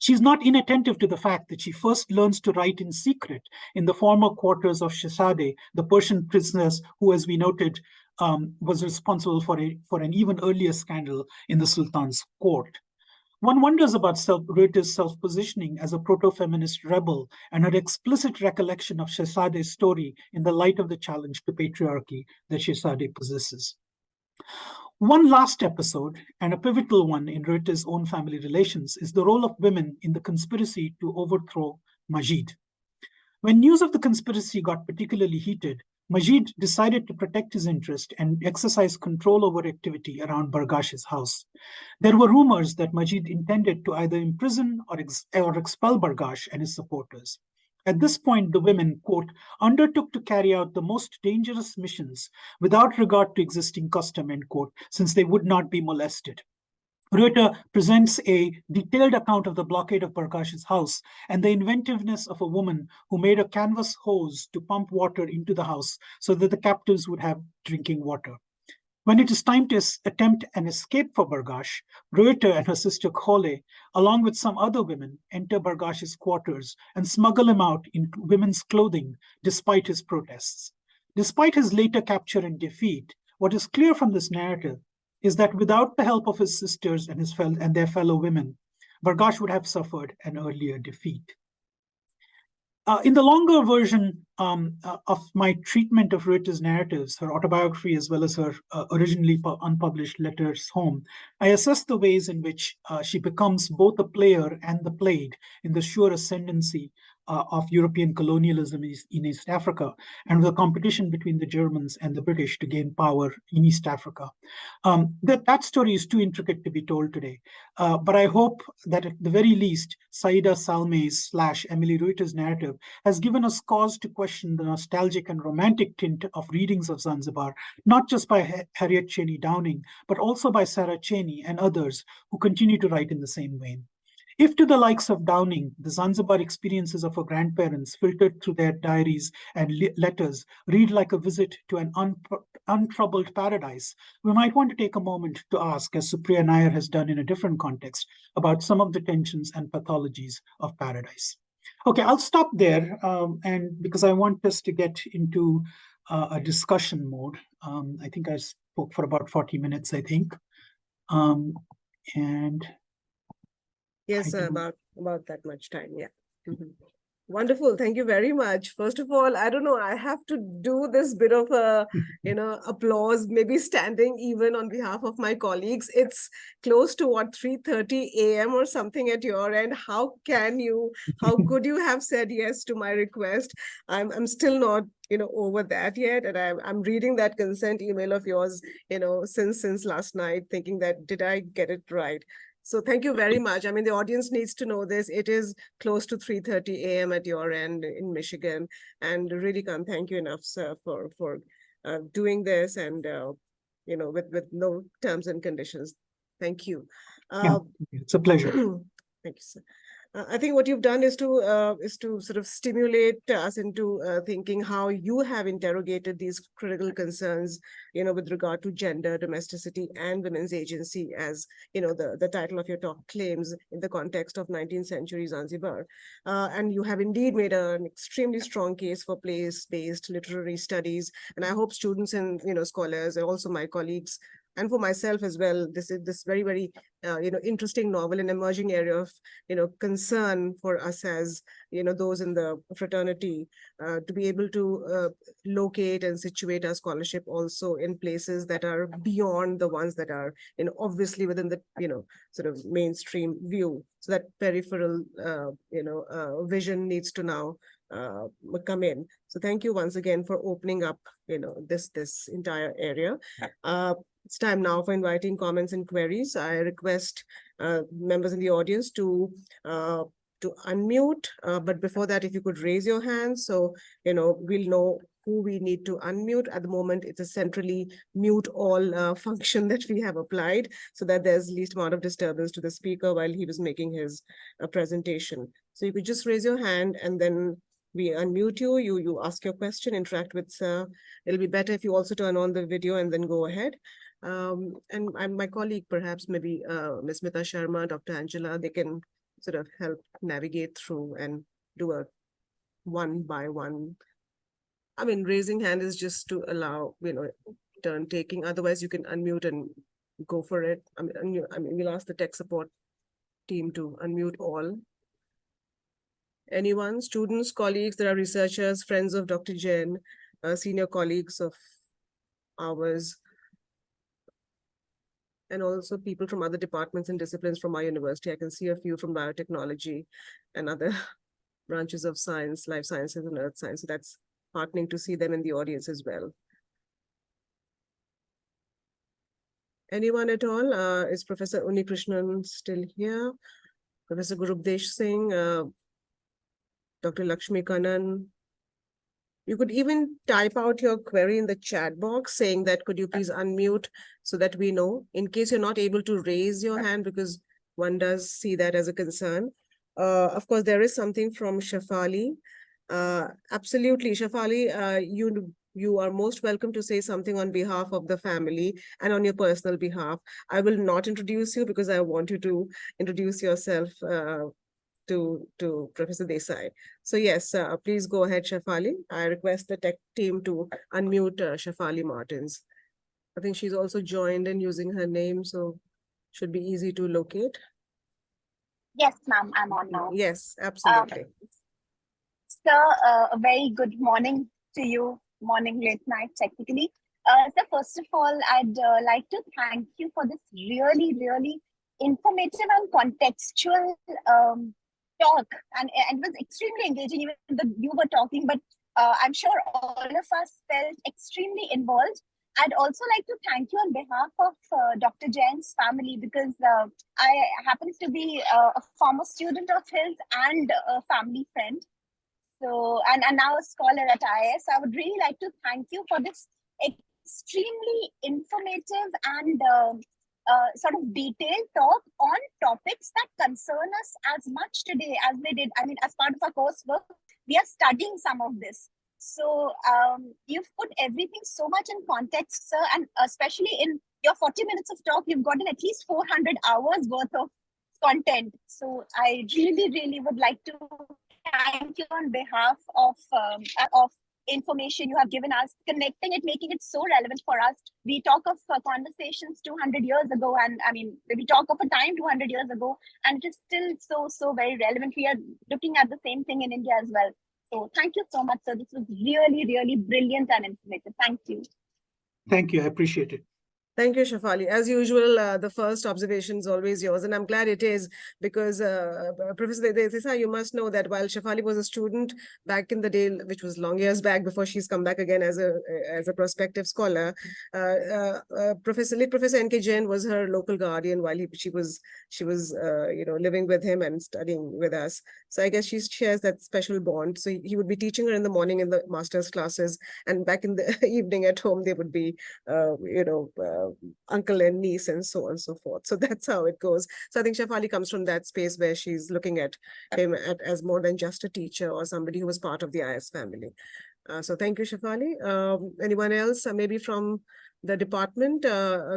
She's not inattentive to the fact that she first learns to write in secret in the former quarters of Shehzadeh, the Persian princess who, as we noted, was responsible for an even earlier scandal in the Sultan's court. One wonders about Ruyter's self-positioning as a proto-feminist rebel and her explicit recollection of Shehzadeh's story in the light of the challenge to patriarchy that Shehzadeh possesses. One last episode, and a pivotal one in Ruyter's own family relations, is the role of women in the conspiracy to overthrow Majid. When news of the conspiracy got particularly heated, Majid decided to protect his interest and exercise control over activity around Bargash's house. There were rumors that Majid intended to either imprison or expel Bargash and his supporters. At this point, the women, quote, undertook to carry out the most dangerous missions without regard to existing custom, end quote, since they would not be molested. Ruyter presents a detailed account of the blockade of Bargash's house and the inventiveness of a woman who made a canvas hose to pump water into the house so that the captives would have drinking water. When it is time to attempt an escape for Bargash, Ruyter and her sister Khole, along with some other women, enter Bargash's quarters and smuggle him out in women's clothing despite his protests. Despite his later capture and defeat, what is clear from this narrative is that without the help of his sisters and their fellow women, Bargash would have suffered an earlier defeat. In the longer version of my treatment of Ruyter's narratives, her autobiography, as well as her originally unpublished letters home, I assess the ways in which she becomes both a player and the played in the sure ascendancy of European colonialism in East Africa, and the competition between the Germans and the British to gain power in East Africa. That story is too intricate to be told today, but I hope that at the very least, Saida Salme's / Emily Reuter's narrative has given us cause to question the nostalgic and romantic tint of readings of Zanzibar, not just by Harriet Cheney Downing, but also by Sarah Cheney and others who continue to write in the same vein. If to the likes of Downing, the Zanzibar experiences of her grandparents filtered through their diaries and letters read like a visit to an untroubled paradise, we might want to take a moment to ask, as Supriya Nair has done in a different context, about some of the tensions and pathologies of paradise. Okay, I'll stop there, and because I want us to get into a discussion mode. I think I spoke for about 40 minutes, I think. And Yes, about that much time. Yeah. Wonderful. Thank you very much. First of all, I don't know, I have to do this bit of a, applause, maybe standing even on behalf of my colleagues. It's close to what, 3:30 a.m. or something at your end. How could you have said yes to my request? I'm still not, over that yet. And I'm reading that consent email of yours, since last night, thinking that, did I get it right? So thank you very much. I mean, the audience needs to know this. It is close to 3:30 a.m. at your end in Michigan. And really can't thank you enough, sir, for doing this and, with no terms and conditions. Thank you. It's a pleasure. Thank you, sir. I think what you've done is to sort of stimulate us into thinking how you have interrogated these critical concerns, with regard to gender, domesticity, and women's agency, as the title of your talk claims, in the context of 19th century Zanzibar. And you have indeed made an extremely strong case for place-based literary studies. And I hope students and scholars and also my colleagues, and for myself as well, this is this very, very interesting novel and emerging area of concern for us as those in the fraternity, to be able to locate and situate our scholarship also in places that are beyond the ones that are obviously within the sort of mainstream view. So that peripheral vision needs to now come in. So thank you once again for opening up this entire area. It's time now for inviting comments and queries. I request members in the audience to unmute, but before that, if you could raise your hand, so we'll know who we need to unmute. At the moment, it's a centrally mute all function that we have applied, so that there's least amount of disturbance to the speaker while he was making his presentation. So you could just raise your hand, and then we unmute you. You ask your question, interact with sir. It'll be better if you also turn on the video and then go ahead. And my colleague, perhaps maybe Ms. Smita Sharma, Dr. Angela, they can sort of help navigate through and do a one by one. I mean, raising hand is just to allow, turn taking. Otherwise, you can unmute and go for it. I mean, we'll ask the tech support team to unmute all. Anyone, students, colleagues, there are researchers, friends of Dr. Jain, senior colleagues of ours, and also people from other departments and disciplines from our university. I can see a few from biotechnology and other branches of science, life sciences and earth science. So that's heartening to see them in the audience as well. Anyone at all? Is Professor Unikrishnan still here? Professor Gurubdesh Singh, Dr. Lakshmi Kannan. You could even type out your query in the chat box saying that, could you please unmute, so that we know, in case you're not able to raise your hand, because one does see that as a concern. Of course, there is something from Shafali. Absolutely, Shafali, you are most welcome to say something on behalf of the family and on your personal behalf. I will not introduce you because I want you to introduce yourself to Professor Desai. So yes, please go ahead, Shafali. I request the tech team to unmute Shafali Martins. I think she's also joined in using her name, so should be easy to locate. Yes, ma'am, I'm on now. Yes, absolutely. Sir, a very good morning to you, morning, late night, technically. So first of all, I'd like to thank you for this really, really informative and contextual talk, and it was extremely engaging. Even though you were talking, but I'm sure all of us felt extremely involved. I'd also like to thank you on behalf of Dr. Jain's family, because I happen to be a former student of his and a family friend. So, and now a scholar at IIS. I would really like to thank you for this extremely informative and sort of detailed talk on topics that concern us as much today as they did. I mean, as part of our coursework, we are studying some of this. So you've put everything so much in context, sir, and especially in your 40 minutes of talk, you've gotten at least 400 hours worth of content. So I really, really would like to thank you on behalf of information you have given us, connecting it, making it so relevant for us. We talk of conversations 200 years ago, and I mean, we talk of a time 200 years ago, and it is still so very relevant. We are looking at the same thing in India as well. So thank you so much, sir. This was really, really brilliant and informative. Thank you. Thank you. I appreciate it. Thank you, Shafali. As usual, the first observation is always yours, and I'm glad it is, because Professor Desai, you must know that while Shafali was a student back in the day, which was long years back before she's come back again as a prospective scholar, Professor N.K. Jain was her local guardian while she was living with him and studying with us. So I guess she shares that special bond. So he would be teaching her in the morning in the master's classes, and back in the evening at home they would be uncle and niece and so on and so forth. So that's how it goes. So I think Shafali comes from that space where she's looking at him as more than just a teacher or somebody who was part of the IS family. So thank you, Shafali. Anyone else, maybe from the department,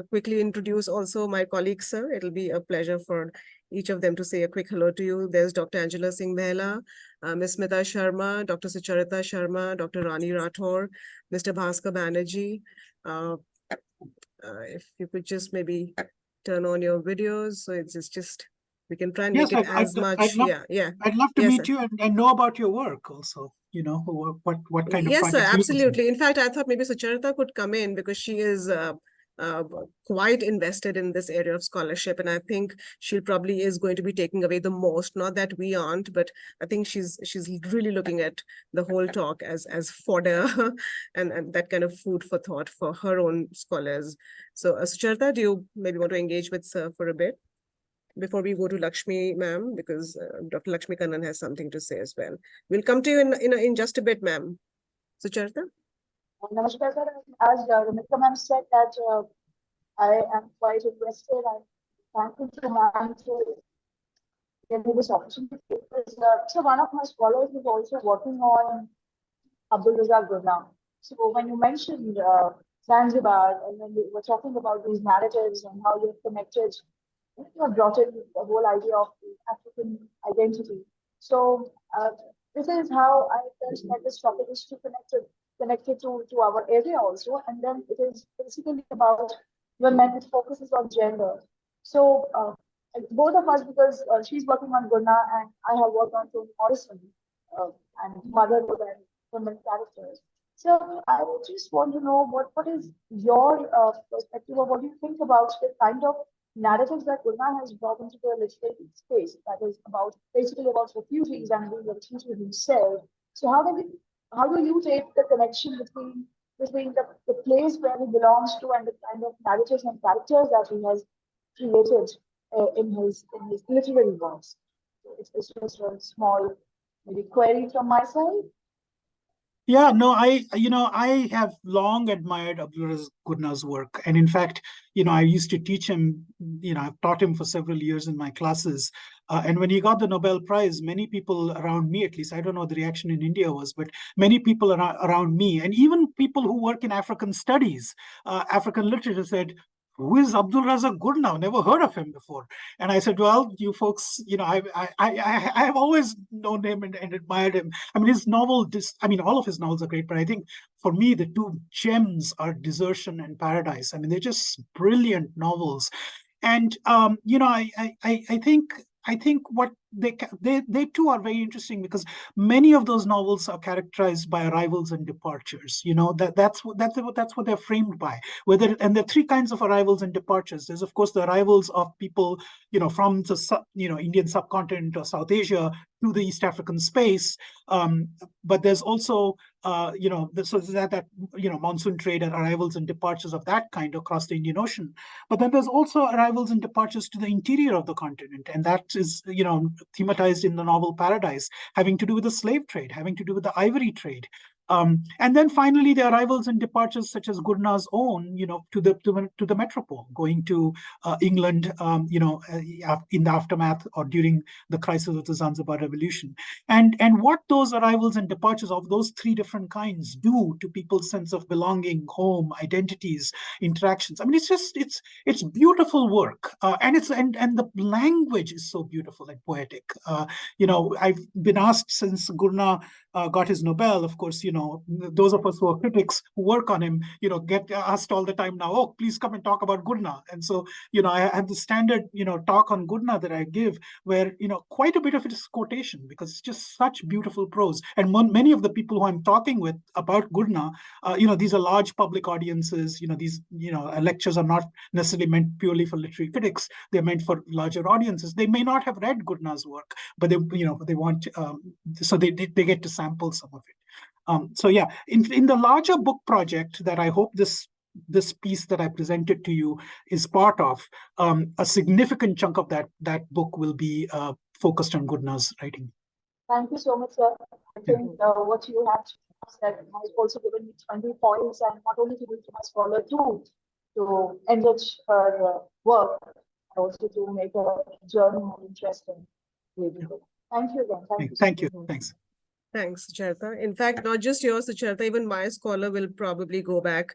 quickly introduce also my colleagues, sir. It'll be a pleasure for each of them to say a quick hello to you. There's Dr. Angela Singh Behla, Ms. Smita Sharma, Dr. Sucharita Sharma, Dr. Rani Rathore, Mr. Bhaskar Banerjee. If you could just maybe turn on your videos, so it's just we can try and make it as much. I'd love to meet you and know about your work also. You know, what kind of yes, sir, projects. absolutely. In fact, I thought maybe Sucharita could come in because she is quite invested in this area of scholarship, and I think she probably is going to be taking away the most. Not that we aren't, but I think she's really looking at the whole talk as fodder and that kind of food for thought for her own scholars. So Sucharita, do you maybe want to engage with Sir for a bit before we go to Lakshmi, ma'am, because Dr. Lakshmi Kannan has something to say as well. We'll come to you in just a bit, ma'am. Sucharita? Namaskar, sir. As Ramika ma'am said that I am quite interested and thankful to ma'am to give me this opportunity. Because, so one of my scholars is also working on Abdul Razak Gurnam. So when you mentioned Zanzibar, and when we were talking about these narratives and how you've connected, you have brought in the whole idea of the African identity. So this is how I felt that this topic is to connected to our area also, and then it is basically about women. It focuses on gender. So both of us, because she's working on Gurna and I have worked on Toni Morrison and motherhood and women characters. So I just want to know what is your perspective, or what do you think about the kind of narratives that Gurna has brought into the literary space, that is basically about refugees and being a refugee himself. So how do you take the connection between the place where he belongs to and the kind of narratives and characters that he has created in his literary works? So it's just a small maybe query from my side. Yeah, no, I have long admired Abdul Gurna's work. And in fact, I used to teach him, I've taught him for several years in my classes. And when he got the Nobel Prize, many people around me, at least, I don't know what the reaction in India was, but many people around me, and even people who work in African studies, African literature, said, "Who is Abdul Razak Gurna? Never heard of him before." And I said, well, you folks, I have always known him and admired him. I mean, his novel, all of his novels are great, but I think for me, the two gems are Desertion and Paradise. I mean, they're just brilliant novels. And, I think what they too are very interesting, because many of those novels are characterized by arrivals and departures. That's what they're framed by. And there are three kinds of arrivals and departures. There's, of course, the arrivals of people, from the Indian subcontinent or South Asia to the East African space. But there's also that monsoon trade and arrivals and departures of that kind across the Indian Ocean. But then there's also arrivals and departures to the interior of the continent, and that is thematized in the novel Paradise, having to do with the slave trade, having to do with the ivory trade. And then finally, the arrivals and departures, such as Gurna's own, to the metropole, going to England, in the aftermath or during the crisis of the Zanzibar Revolution, and what those arrivals and departures of those three different kinds do to people's sense of belonging, home, identities, interactions. I mean, it's beautiful work, and the language is so beautiful and poetic. I've been asked since Gurna got his Nobel, of course, those of us who are critics who work on him, get asked all the time now, oh, please come and talk about Gurna. And so, I have the standard, talk on Gurna that I give, where, quite a bit of it is quotation, because it's just such beautiful prose. And many of the people who I'm talking with about Gurna, these are large public audiences. These, lectures are not necessarily meant purely for literary critics. They're meant for larger audiences. They may not have read Gurna's work, but they want, so they get to sample some of it. So yeah, in the larger book project that I hope this piece that I presented to you is part of, a significant chunk of that book will be focused on Gurna's writing. Thank you so much, sir. I think what you have said has also given me 20 points, and not only to be a scholar too, to enrich her work, also to make her journey more interesting. Thank you again. Thank you. Thanks. Thanks, Sucharita. In fact, not just yours, Sucharita, even my scholar will probably go back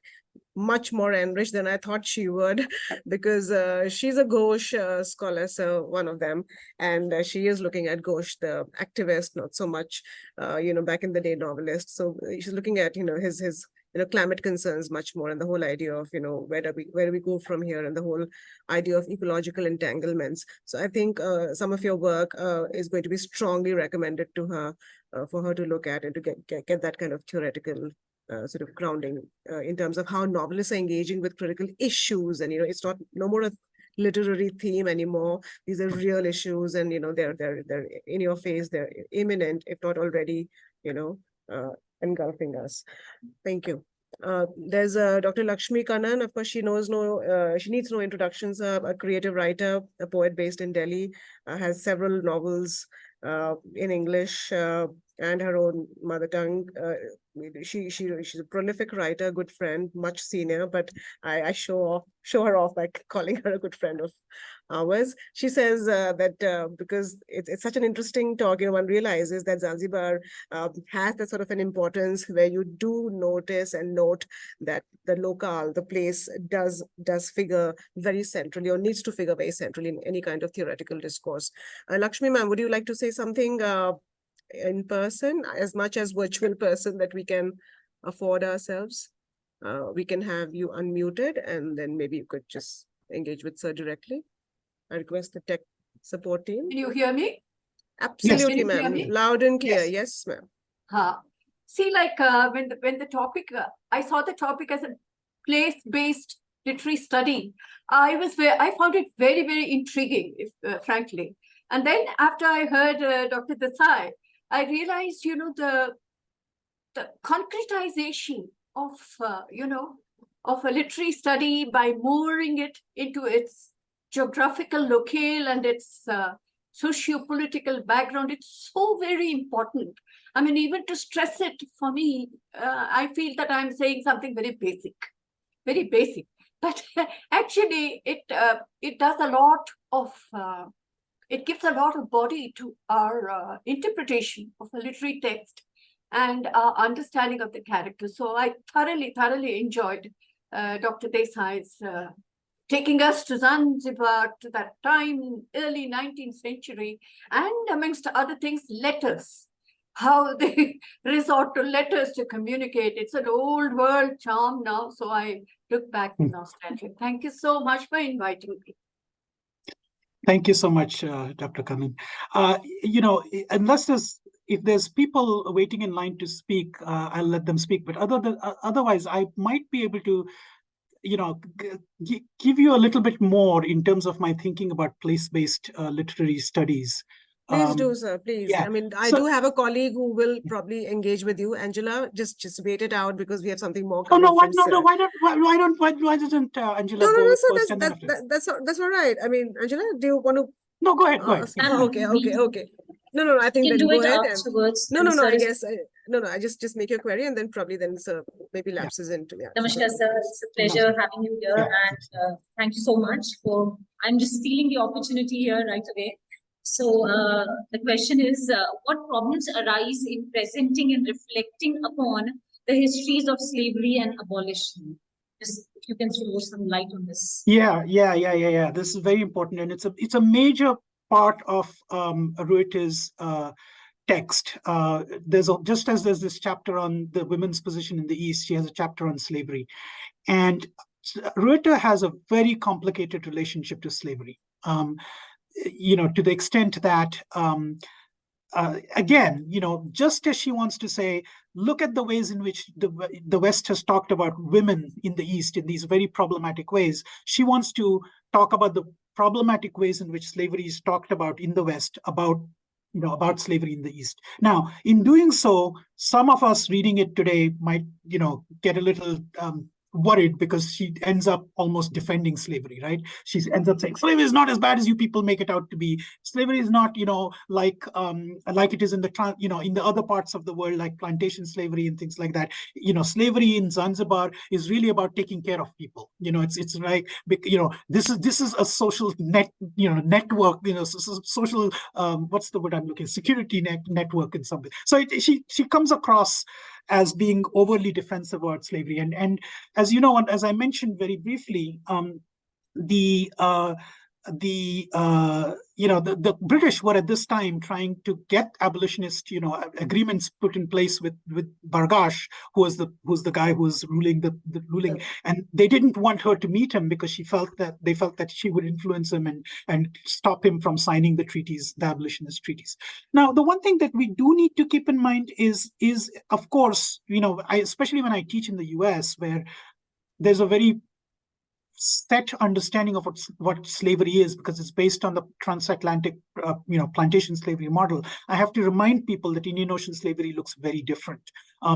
much more enriched than I thought she would, because she's a Ghosh scholar, so one of them, and she is looking at Ghosh, the activist, not so much, back in the day novelist. So she's looking at, his climate concerns much more, and the whole idea of, where do we go from here, and the whole idea of ecological entanglements. So I think some of your work is going to be strongly recommended to her, for her to look at, and to get that kind of theoretical sort of grounding in terms of how novelists are engaging with critical issues. And, it's no more a literary theme anymore. These are real issues, and, they're in your face, they're imminent, if not already, engulfing us. Thank you. There's Dr. Lakshmi Kannan. Of course, she needs no introductions. A creative writer, a poet based in Delhi, has several novels in English and her own mother tongue. She's a prolific writer, good friend, much senior, but I show her off by calling her a good friend of ours. She says that because it's such an interesting talk, one realizes that Zanzibar has that sort of an importance where you do notice and note that the locale, the place does figure very centrally, or needs to figure very centrally in any kind of theoretical discourse. Lakshmi ma'am, would you like to say something in person, as much as virtual person that we can afford ourselves? We can have you unmuted, and then maybe you could just engage with sir directly. I request the tech support team. Can you hear me? Absolutely, Yes. ma'am. Loud and clear. Yes, ma'am. See, like when the topic, I saw the topic as a place-based literary study. I found it very, very intriguing, frankly. And then after I heard Dr. Desai, I realized, the concretization of, of a literary study by mooring it into its geographical locale and its socio-political background. It's so very important. I mean, even to stress it for me, I feel that I'm saying something very basic. But actually, it does a lot of, it gives a lot of body to our interpretation of a literary text and our understanding of the character. So I thoroughly enjoyed Dr. Desai's taking us to Zanzibar, to that time, early 19th century, and amongst other things, letters, how they resort to letters to communicate. It's an old world charm now, so I look back with nostalgia. Thank you so much for inviting me. Thank you so much, Dr. Kannan. If there's people waiting in line to speak, I'll let them speak. But otherwise, I might be able to, give you a little bit more in terms of my thinking about place-based literary studies. Please do, sir. Please. Yeah. I mean, I do have a colleague who will probably engage with you. Angela, just wait it out because we have something more coming. Why doesn't Angela go first? That's all right. I mean, Angela, do you want to? No, go ahead. Go ahead. Okay. No. I think You can then do go it ahead. afterwards. No. I guess I just make your query and then probably then sir maybe lapses into Namaskar, sir. It's a pleasure having you here, and thank you so much for. I'm just stealing the opportunity here right away. So the question is, what problems arise in presenting and reflecting upon the histories of slavery and abolition? Just if you can throw some light on this. Yeah. This is very important, and it's a major part of Rueta's text. Just as there's this chapter on the women's position in the East, she has a chapter on slavery, and Rueta has a very complicated relationship to slavery. To the extent that, again, just as she wants to say, look at the ways in which the West has talked about women in the East in these very problematic ways, she wants to talk about the problematic ways in which slavery is talked about in the West, about slavery in the East. Now, in doing so, some of us reading it today might, get a little worried because she ends up almost defending slavery, right? She ends up saying slavery is not as bad as you people make it out to be. Slavery is not, like it is in the other parts of the world, like plantation slavery and things like that. Slavery in Zanzibar is really about taking care of people. It's like, this is a social network, social, what's the word I'm looking, security network in some way. So she comes across as being overly defensive about slavery. And as you know, and as I mentioned very briefly, the British were at this time trying to get abolitionist, agreements put in place with Bargash, who's the guy who was ruling the ruling, and they didn't want her to meet him because they felt that she would influence him and stop him from signing the treaties, the abolitionist treaties. Now, the one thing that we do need to keep in mind is of course, especially when I teach in the US, where there's a very set understanding of what slavery is, because it's based on the transatlantic, plantation slavery model. I have to remind people that Indian Ocean slavery looks very different.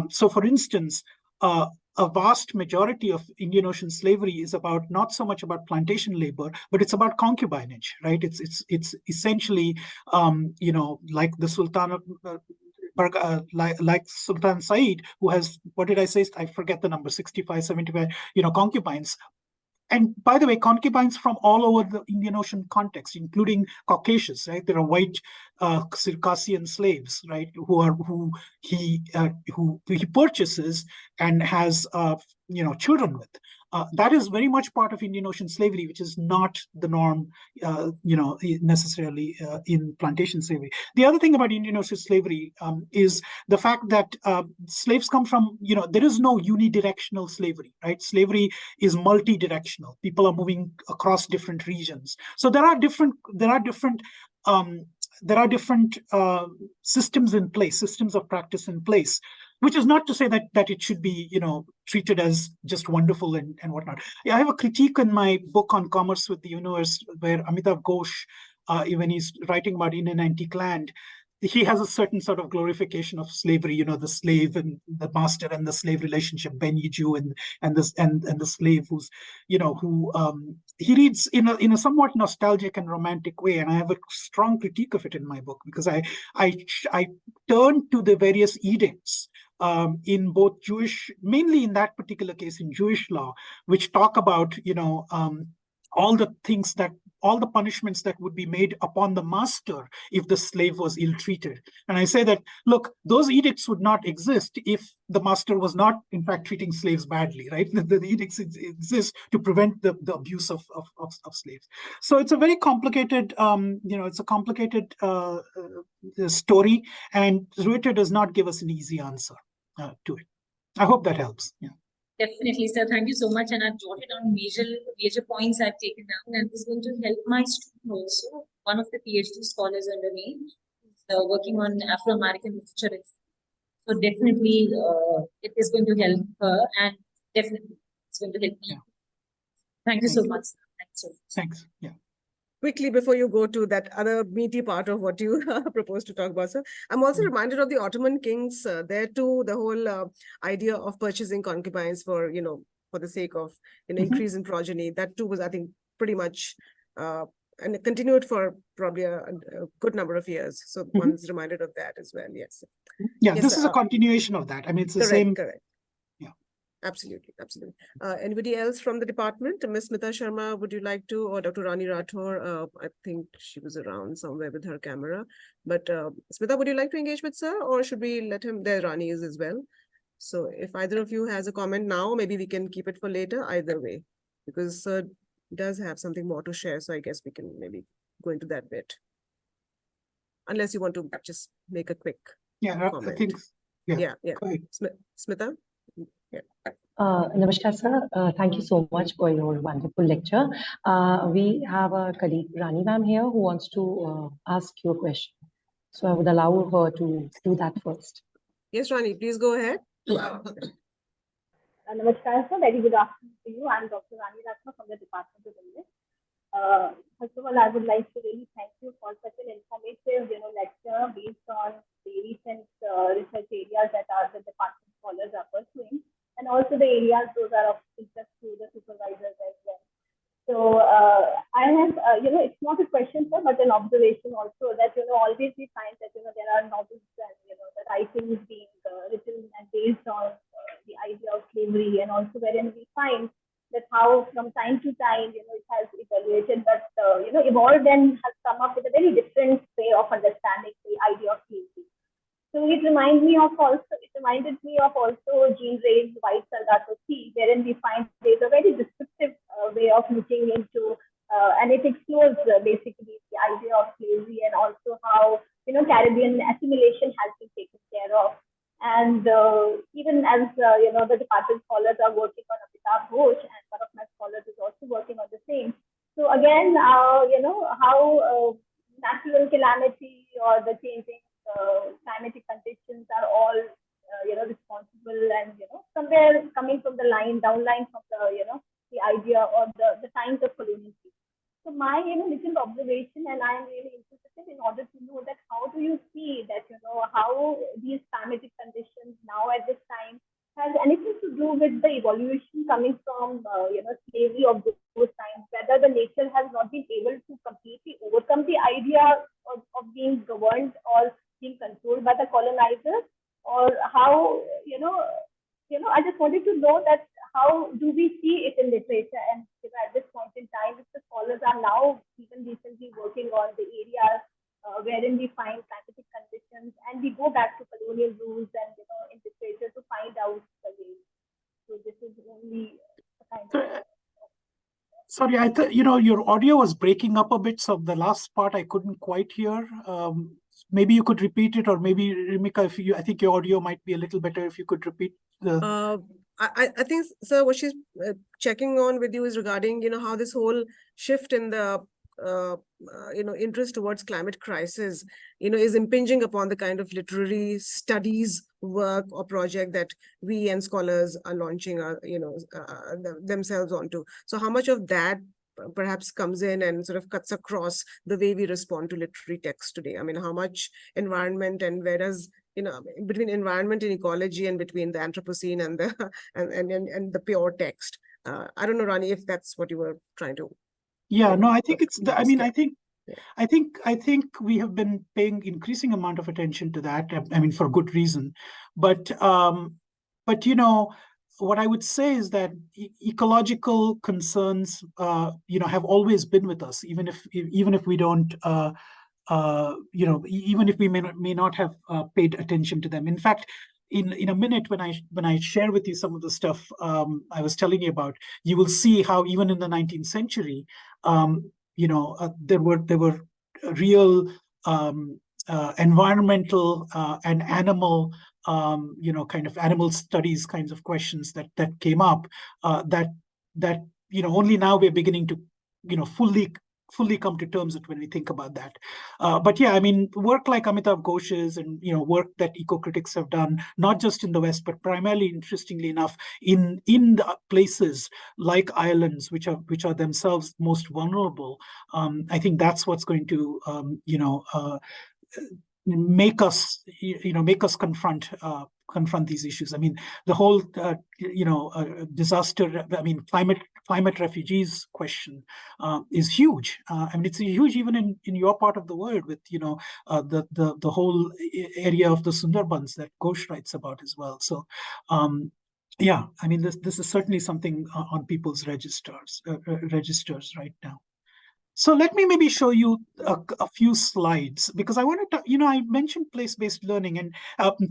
So, for instance, a vast majority of Indian Ocean slavery is not so much about plantation labor, but it's about concubinage, right? It's essentially, like the Sultan of. Like Sultan Said, who has, what did I say? I forget the number, 65, 75, concubines. And by the way, concubines from all over the Indian Ocean context, including Caucasus, right? There are white Circassian slaves, right, who he purchases and has children with. That is very much part of Indian Ocean slavery, which is not the norm, necessarily in plantation slavery. The other thing about Indian Ocean slavery is the fact that slaves come from, there is no unidirectional slavery, right? Slavery is multi-directional. People are moving across different regions. So there are different systems in place, systems of practice in place, which is not to say that it should be, treated as just wonderful and whatnot. I have a critique in my book on Commerce with the Universe, where Amitav Ghosh, when he's writing about Indian antique land, he has a certain sort of glorification of slavery, the slave and the master and the slave relationship, Ben Yiju and the slave who's, he reads in a somewhat nostalgic and romantic way, and I have a strong critique of it in my book, because I turn to the various edicts in both Jewish, mainly in that particular case in Jewish law, which talk about, all the punishments that would be made upon the master if the slave was ill-treated. And I say that, look, those edicts would not exist if the master was not, in fact, treating slaves badly, right? The edicts exist to prevent the abuse of slaves. So it's a very complicated, it's a complicated story, and Rueta does not give us an easy answer to it. I hope that helps. Yeah. Definitely, sir. Thank you so much. And I've jotted down major points I've taken down, and this is going to help my student also. One of the PhD scholars under me, working on Afro-American literature. So definitely, it is going to help her, and definitely it's going to help me. Yeah. Thank you so much. Thanks so much. Thanks. Yeah. Quickly, before you go to that other meaty part of what you proposed to talk about, sir, I'm also reminded of the Ottoman kings. There too, the whole idea of purchasing concubines for, for the sake of increase in progeny. That too was, I think, pretty much, and it continued for probably a good number of years. So one's reminded of that as well. Yes. Yeah, Yes, this sir. is a continuation of that. I mean, it's the Correct, same. correct. Yeah. Absolutely, absolutely. Anybody else from the department? Ms. Smita Sharma, would you like to, or Dr. Rani Rathore? I think she was around somewhere with her camera. But Smita, would you like to engage with sir, or should we let him? There, Rani is as well. So if either of you has a comment now, maybe we can keep it for later. Either way, because sir does have something more to share. So I guess we can maybe go into that bit. Unless you want to just make a quick comment. I think. Yeah. Go ahead. Smita. Yeah. Namaskar, sir. Thank you so much for your wonderful lecture. We have a colleague, Rani ma'am, here who wants to ask you a question. So I would allow her to do that first. Yes, Rani, please go ahead. Namaskar, sir. Very good afternoon to you. I'm Dr. Rani Rathore from the Department of English. First of all, I would like to really thank you for such an informative, lecture based on the recent research areas that the department scholars are pursuing, and also the areas those are of interest to the supervisors as well. So I have, it's not a question, sir, but an observation also that, always we find that, there are novels and, the writings being written and based on the idea of slavery, and also wherein we find that how from time to time, it has evaluated, but, evolved and has come up with a very different way of understanding the idea of slavery. So it reminded me of also Jean Ray's White Soldato Sea, wherein we find there's a very descriptive way of looking into, and it explores basically the idea of slavery and also how, Caribbean assimilation has been taken care of. And even as, the department scholars are working on Amitabh Ghosh, and one of my scholars is also working on the same. So again, how natural calamity or the changing climatic conditions are all, responsible, and, somewhere coming from the downline from the idea or the times of colonialism. So my, little observation, and I am really interested in order to know that how do you see that, how these climatic conditions now at this time has anything to do with the evolution coming from, slavery of those times, whether the nature has not been able to completely overcome the idea of being governed or being controlled by the colonizers, or how, I just wanted to know that how do we see it in literature, and at this point in time, if the scholars are now even recently working on the areas wherein we find climatic conditions, and we go back to colonial rules and, in literature to find out the ways. So this is only a kind of... Sorry, I thought, your audio was breaking up a bit, so the last part I couldn't quite hear. Maybe you could repeat it, or maybe Rimika, I think your audio might be a little better if you could repeat the... I think, sir, what she's checking on with you is regarding, how this whole shift in the, interest towards climate crisis, is impinging upon the kind of literary studies work or project that we and scholars are launching, themselves onto. So how much of that perhaps comes in and sort of cuts across the way we respond to literary text today? I mean, how much environment, and where does, between environment and ecology, and between the Anthropocene and the and the pure text. I don't know, Rani, if that's what you were trying to. Yeah, no, I think it's the, I think we have been paying increasing amount of attention to that. I mean, for good reason, but what I would say is that ecological concerns, have always been with us, even if we don't, even if we may not have paid attention to them. In fact, in a minute, when I share with you some of the stuff I was telling you about, you will see how even in the 19th century, there were real environmental and animal kind of animal studies kinds of questions that came up, that only now we're beginning to, fully come to terms with when we think about that. But yeah, I mean, work like Amitav Ghosh's and, work that eco-critics have done, not just in the West, but primarily, interestingly enough, in the places like islands, which are themselves most vulnerable. I think that's what's going to, make us confront these issues. I mean, the whole disaster, I mean, climate refugees question is huge. I mean, it's huge even in your part of the world with the whole area of the Sundarbans that Ghosh writes about as well. So yeah, I mean, this is certainly something on people's registers right now. So let me maybe show you a few slides, because I wanted to, I mentioned place-based learning and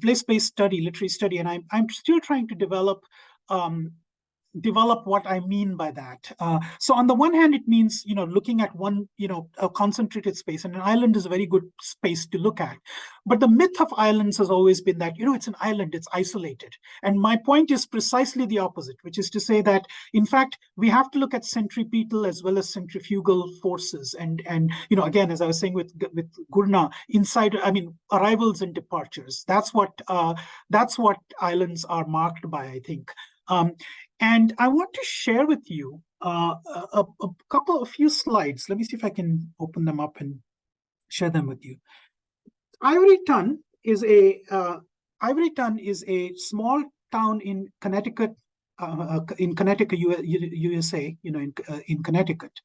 place-based study, literary study, and I'm still trying to develop what I mean by that. So on the one hand, it means, looking at one, a concentrated space, and an island is a very good space to look at. But the myth of islands has always been that, it's an island, it's isolated. And my point is precisely the opposite, which is to say that, in fact, we have to look at centripetal as well as centrifugal forces. And again, as I was saying with Gurna, arrivals and departures. That's what islands are marked by, I think. And I want to share with you a few slides. Let me see if I can open them up and share them with you. Ivory Tun is a small town in Connecticut, USA. In Connecticut,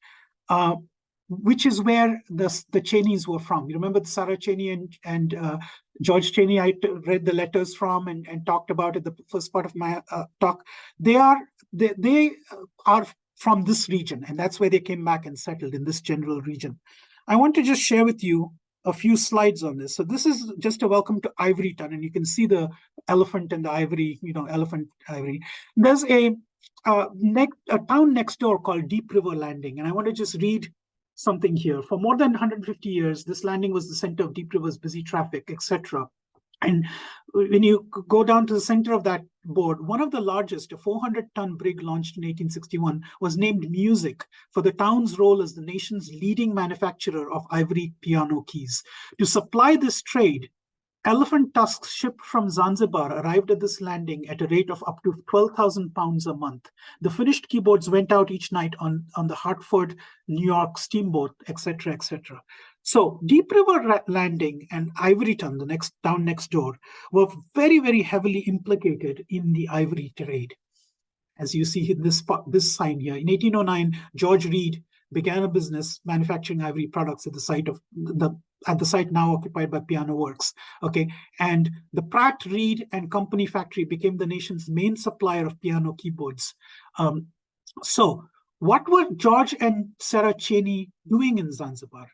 which is where the Cheneys were from. You remember Sarah Cheney and George Cheney? I read the letters from and talked about it the first part of my talk. They are from this region, and that's where they came back and settled, in this general region. I want to just share with you a few slides on this. So this is just a welcome to Ivory Tun, and you can see the elephant and the ivory, elephant ivory. There's a town next door called Deep River Landing, and I want to just read something here. For more than 150 years, this landing was the center of Deep River's busy traffic, etc. And when you go down to the center of that board, one of the largest, a 400-ton brig launched in 1861, was named Music for the town's role as the nation's leading manufacturer of ivory piano keys. To supply this trade, elephant tusks shipped from Zanzibar arrived at this landing at a rate of up to 12,000 pounds a month. The finished keyboards went out each night on the Hartford, New York steamboat, etc., etc. So Deep River Landing and Ivory Tun, the next town next door, were very, very heavily implicated in the ivory trade. As you see in this sign here, in 1809, George Reed began a business manufacturing ivory products at the site now occupied by Piano Works. Okay, and the Pratt, Reed and Company factory became the nation's main supplier of piano keyboards. So what were George and Sarah Cheney doing in Zanzibar?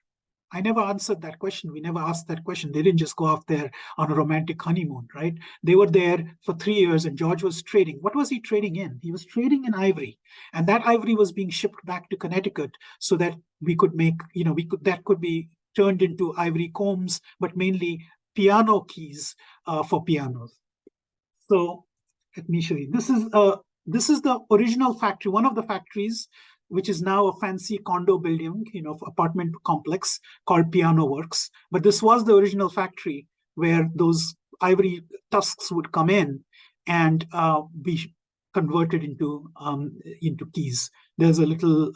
I never answered that question. We never asked that question. They didn't just go out there on a romantic honeymoon, right? They were there for 3 years, and George was trading. What was he trading in? He was trading in ivory, and that ivory was being shipped back to Connecticut so that we could make, that could be turned into ivory combs, but mainly piano keys for pianos. So let me show you. This is the original factory, one of the factories, which is now a fancy condo building, apartment complex called Piano Works. But this was the original factory where those ivory tusks would come in and be converted into keys. There's a little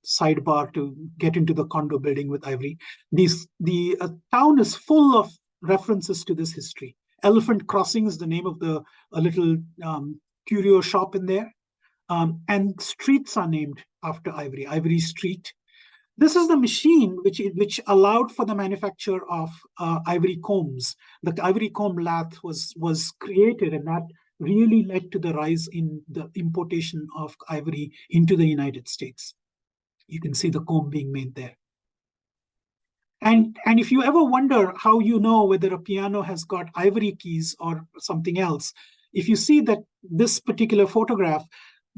sidebar to get into the condo building with ivory. The town is full of references to this history. Elephant Crossing is the name of a little curio shop in there. And streets are named after ivory, Ivory Street. This is the machine which allowed for the manufacture of ivory combs. The ivory comb lathe was created, and that really led to the rise in the importation of ivory into the United States. You can see the comb being made there. And if you ever wonder how you know whether a piano has got ivory keys or something else, if you see that this particular photograph,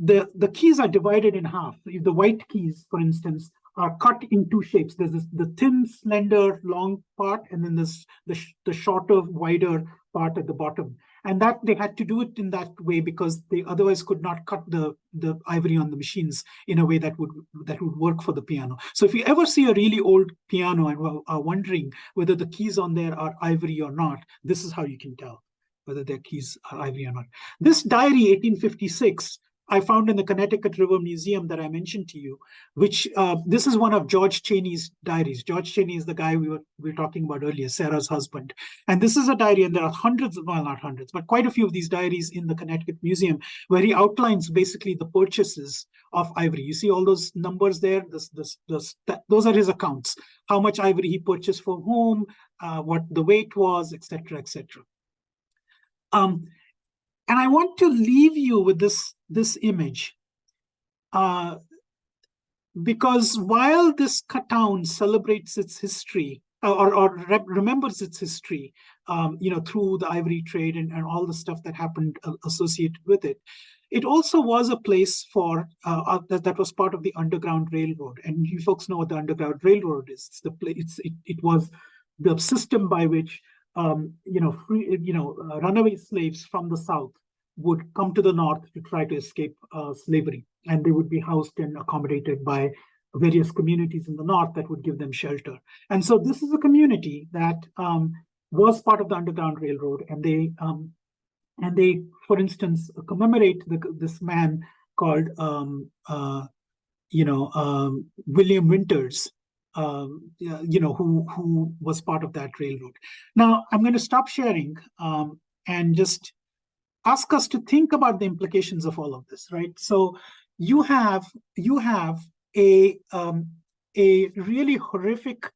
the keys are divided in half. The white keys, for instance, are cut in two shapes. There's the thin, slender, long part, and then there's the shorter, wider part at the bottom. And that they had to do it in that way because they otherwise could not cut the ivory on the machines in a way that would work for the piano. So if you ever see a really old piano and are wondering whether the keys on there are ivory or not, this is how you can tell whether their keys are ivory or not. This diary, 1856, I found in the Connecticut River Museum that I mentioned to you, which this is one of George Cheney's diaries. George Cheney is the guy we were talking about earlier, Sarah's husband. And this is a diary, and there are hundreds, well, not hundreds, but quite a few of these diaries in the Connecticut Museum, where he outlines basically the purchases of ivory. You see all those numbers there? Those are his accounts. How much ivory he purchased from whom, what the weight was, etc., etc. And I want to leave you with this image, because while this town celebrates its history or remembers its history, through the ivory trade and all the stuff that happened associated with it, it also was a place for that was part of the Underground Railroad. And you folks know what the Underground Railroad is. It was the system by which runaway slaves from the South would come to the North to try to escape slavery. And they would be housed and accommodated by various communities in the North that would give them shelter. And so this is a community that was part of the Underground Railroad. And they, for instance, commemorate this man called, William Winters, who was part of that railroad. Now, I'm going to stop sharing and just ask us to think about the implications of all of this, right? So you have a really horrific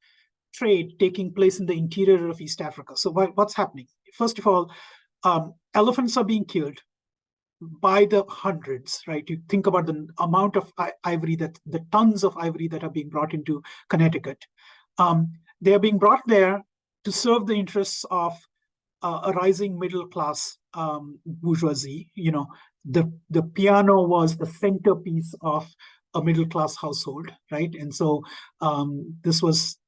trade taking place in the interior of East Africa. So what's happening? First of all, elephants are being killed by the hundreds, right? You think about the amount of ivory, the tons of ivory that are being brought into Connecticut. They are being brought there to serve the interests of a rising middle class bourgeoisie. The piano was the centerpiece of a middle class household, right? And so this was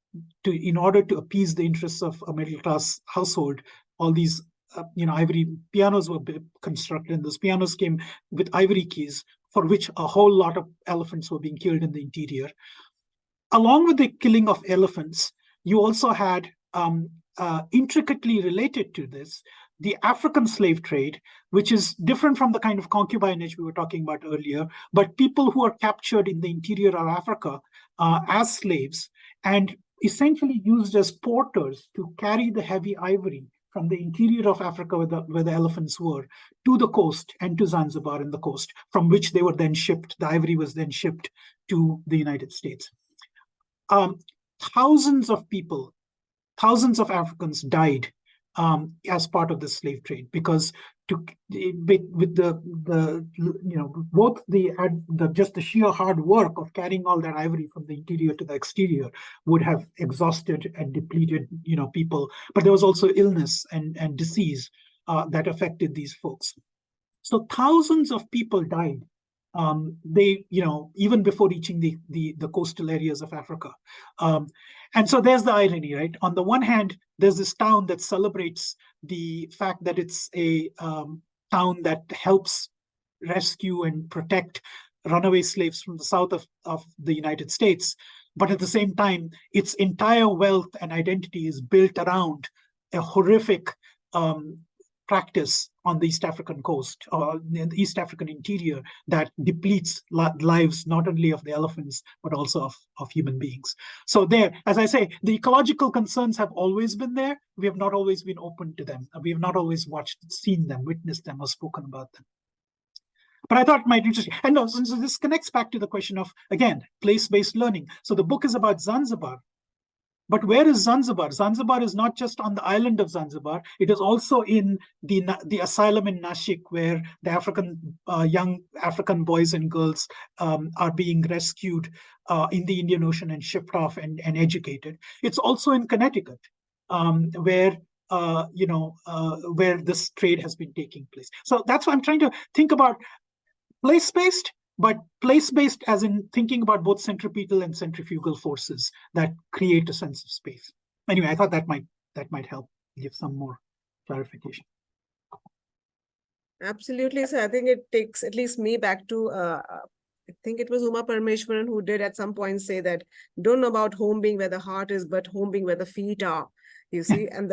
in order to appease the interests of a middle class household, all these ivory pianos were constructed, and those pianos came with ivory keys, for which a whole lot of elephants were being killed in the interior. Along with the killing of elephants, you also had intricately related to this, the African slave trade, which is different from the kind of concubinage we were talking about earlier, but people who are captured in the interior of Africa as slaves and essentially used as porters to carry the heavy ivory from the interior of Africa where the elephants were to the coast and to Zanzibar in the coast, from which they were then shipped. The ivory was then shipped to the United States. Thousands of people, thousands of Africans died as part of the slave trade, because with just the sheer hard work of carrying all that ivory from the interior to the exterior would have exhausted and depleted people. But there was also illness and disease that affected these folks. So thousands of people died. Even before reaching the coastal areas of Africa. And so there's the irony, right? On the one hand, there's this town that celebrates the fact that it's a town that helps rescue and protect runaway slaves from the south of the United States. But at the same time, its entire wealth and identity is built around a horrific practice on the East African coast or the East African interior that depletes lives not only of the elephants, but also of human beings. So there, as I say, the ecological concerns have always been there. We have not always been open to them. We have not always seen them, witnessed them, or spoken about them. But I thought it might be interesting. And also, so this connects back to the question of, again, place-based learning. So the book is about Zanzibar. But where is Zanzibar? Zanzibar is not just on the island of Zanzibar. It is also in the asylum in Nashik, where the young African boys and girls are being rescued in the Indian Ocean and shipped off and educated. It's also in Connecticut, where this trade has been taking place. So that's why I'm trying to think about place-based but place-based as in thinking about both centripetal and centrifugal forces that create a sense of space. Anyway, I thought that might help give some more clarification. Absolutely. So I think it takes at least me back to, I think it was Uma Parmeshwaran who did at some point say that, don't know about home being where the heart is, but home being where the feet are. You see, and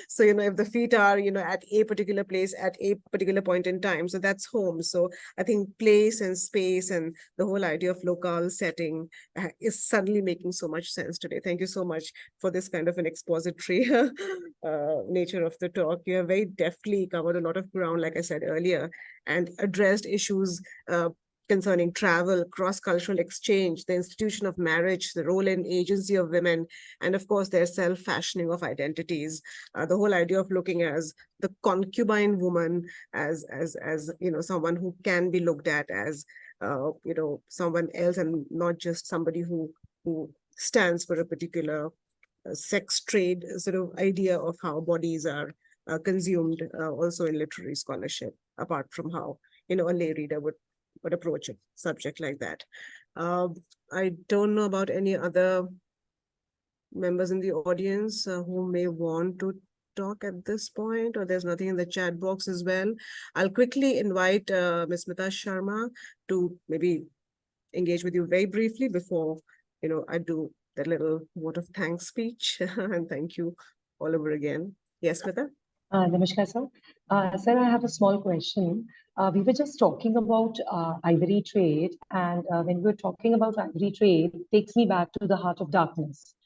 so, if the feet are, at a particular place at a particular point in time, so that's home. So I think place and space and the whole idea of local setting is suddenly making so much sense today. Thank you so much for this kind of an expository nature of the talk. You have very deftly covered a lot of ground, like I said earlier, and addressed issues concerning travel, cross-cultural exchange, the institution of marriage, the role and agency of women, and of course, their self-fashioning of identities. The whole idea of looking as the concubine woman as someone who can be looked at as someone else and not just somebody who stands for a particular sex trade sort of idea of how bodies are consumed also in literary scholarship, apart from how a lay reader would approach a subject like that. I don't know about any other members in the audience who may want to talk at this point, or there's nothing in the chat box as well. I'll quickly invite Ms. Smita Sharma to maybe engage with you very briefly before I do that little vote of thanks speech and thank you all over again. Yes, Smita? Namaskar, sir. Sir, I have a small question. We were just talking about ivory trade, and when we were talking about ivory trade, it takes me back to The Heart of Darkness,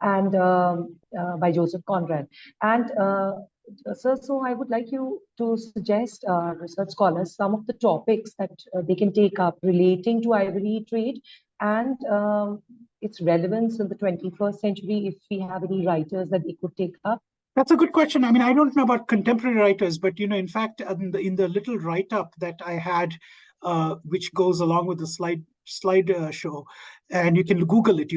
and by Joseph Conrad. And sir, so I would like you to suggest research scholars some of the topics that they can take up relating to ivory trade and its relevance in the 21st century, if we have any writers that they could take up. That's a good question. I mean, I don't know about contemporary writers, but in fact, in the little write-up that I had, which goes along with the slide show, and you can Google it.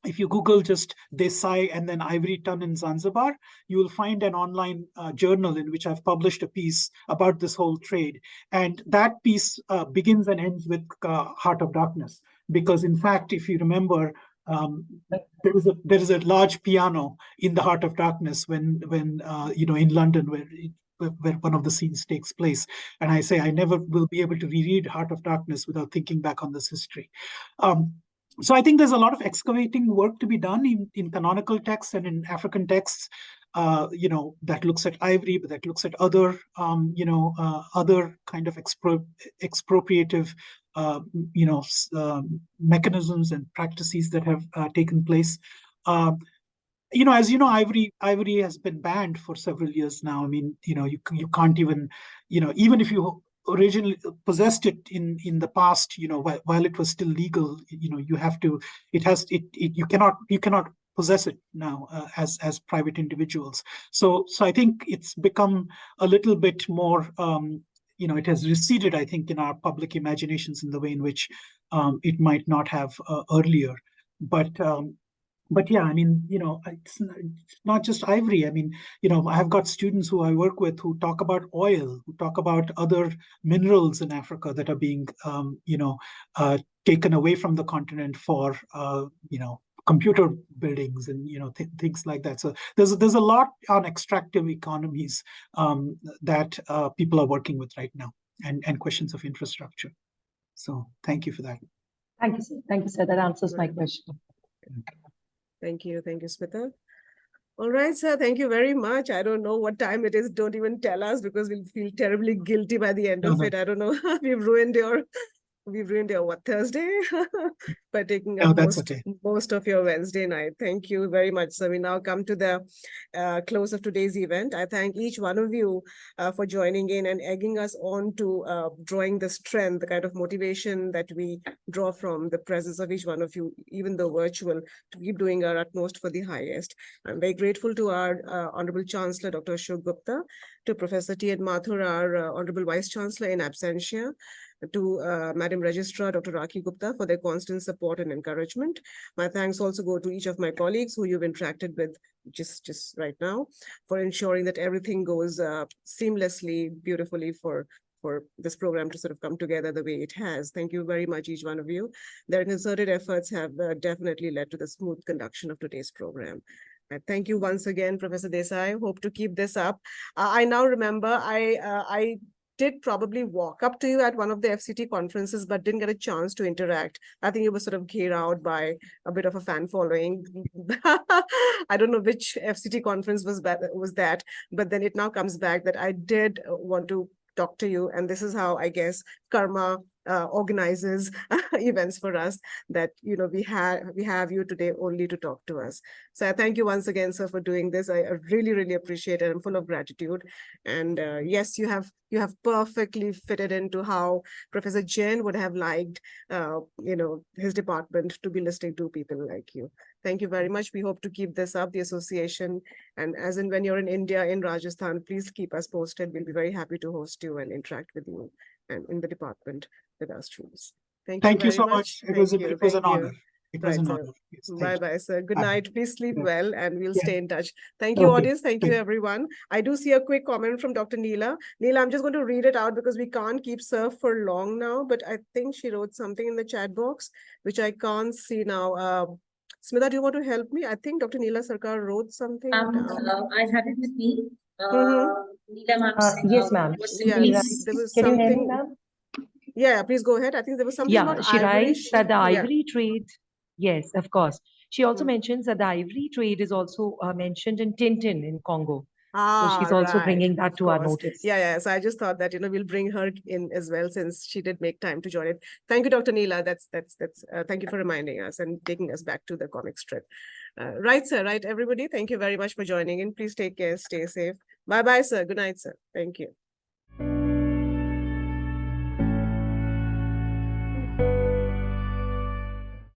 If you Google just Desai and then ivory ton in Zanzibar, you will find an online journal in which I've published a piece about this whole trade. And that piece begins and ends with Heart of Darkness, because in fact, if you remember, there is a large piano in the Heart of Darkness when in London where one of the scenes takes place, and I say I never will be able to reread Heart of Darkness without thinking back on this history. So I think there's a lot of excavating work to be done in canonical texts and in African texts, that looks at ivory, but that looks at other other kind of expropriative mechanisms and practices that have taken place. As you know, ivory has been banned for several years now. I mean, you can't even, even if you originally possessed it in the past, while it was still legal, you have to, you cannot possess it now as private individuals. So I think it's become a little bit more, it has receded, I think, in our public imaginations in the way in which it might not have earlier. But yeah, I mean, it's not just ivory. I mean, I've got students who I work with who talk about oil, who talk about other minerals in Africa that are being, taken away from the continent for, computer buildings and, things like that. So there's a lot on extractive economies that people are working with right now, and questions of infrastructure. So thank you for that. Thank you, sir. Thank you, sir. That answers my question. Thank you, Smita. All right, sir. Thank you very much. I don't know what time it is. Don't even tell us, because we'll feel terribly guilty by the end of it. I don't know. We've ruined your Thursday by taking up most of your Wednesday night. Thank you very much. So we now come to the close of today's event. I thank each one of you for joining in and egging us on to drawing the strength, the kind of motivation that we draw from the presence of each one of you, even though virtual, to keep doing our utmost for the highest. I'm very grateful to our Honorable Chancellor, Dr. Ashok Gupta, to Professor T. Ed Mathur, our Honorable Vice Chancellor in absentia, to Madam Registrar, Dr. Rakhi Gupta, for their constant support and encouragement. My thanks also go to each of my colleagues who you've interacted with just right now, for ensuring that everything goes seamlessly, beautifully for for this program to sort of come together the way it has. Thank you very much, each one of you. Their concerted efforts have definitely led to the smooth conduction of today's program. Thank you once again, Professor Desai. Hope to keep this up. I now remember I did probably walk up to you at one of the FCT conferences, but didn't get a chance to interact. I think it was sort of geared out by a bit of a fan following. I don't know which FCT conference was that, but then it now comes back that I did want to talk to you. And this is how, I guess, karma organizes events for us, that we have you today only to talk to us. So I thank you once again, sir, for doing this. I really appreciate it. I'm full of gratitude. And yes, you have perfectly fitted into how Professor Jain would have liked his department to be listening to people like you. Thank you very much. We hope to keep this up, the association. And as in when you're in India, in Rajasthan, please keep us posted. We'll be very happy to host you and interact with you and in the department with our students. Thank you very so much. It was an honor. It was an honor. Yes, Bye-bye, sir. Good night. Please sleep well, and we'll stay in touch. Thank you, Okay. audience. Thank you, everyone. I do see a quick comment from Dr. Neela. Neela, I'm just going to read it out because we can't keep Sir for long now, but I think she wrote something in the chat box, which I can't see now. Smita, do you want to help me? I think Dr. Neela Sarkar wrote something down. I have it with me. Neela ma'am, yes, ma'am. Yeah, there was Can you hear me, something. ma'am? Yeah, please go ahead. I think there was something Yeah, about she ivory. writes that the ivory trade, yes, of course. She also Hmm. mentions that the ivory trade is also mentioned in Tintin in Congo. So Ah, she's also right. bringing that Of to our course. notice. Yeah. So I just thought that, we'll bring her in as well, since she did make time to join it. Thank you, Dr. Neela. That's thank you for reminding us and taking us back to the comic strip. Right, sir. Right, everybody. Thank you very much for joining in. Please take care. Stay safe. Bye-bye, sir. Good night, sir. Thank you.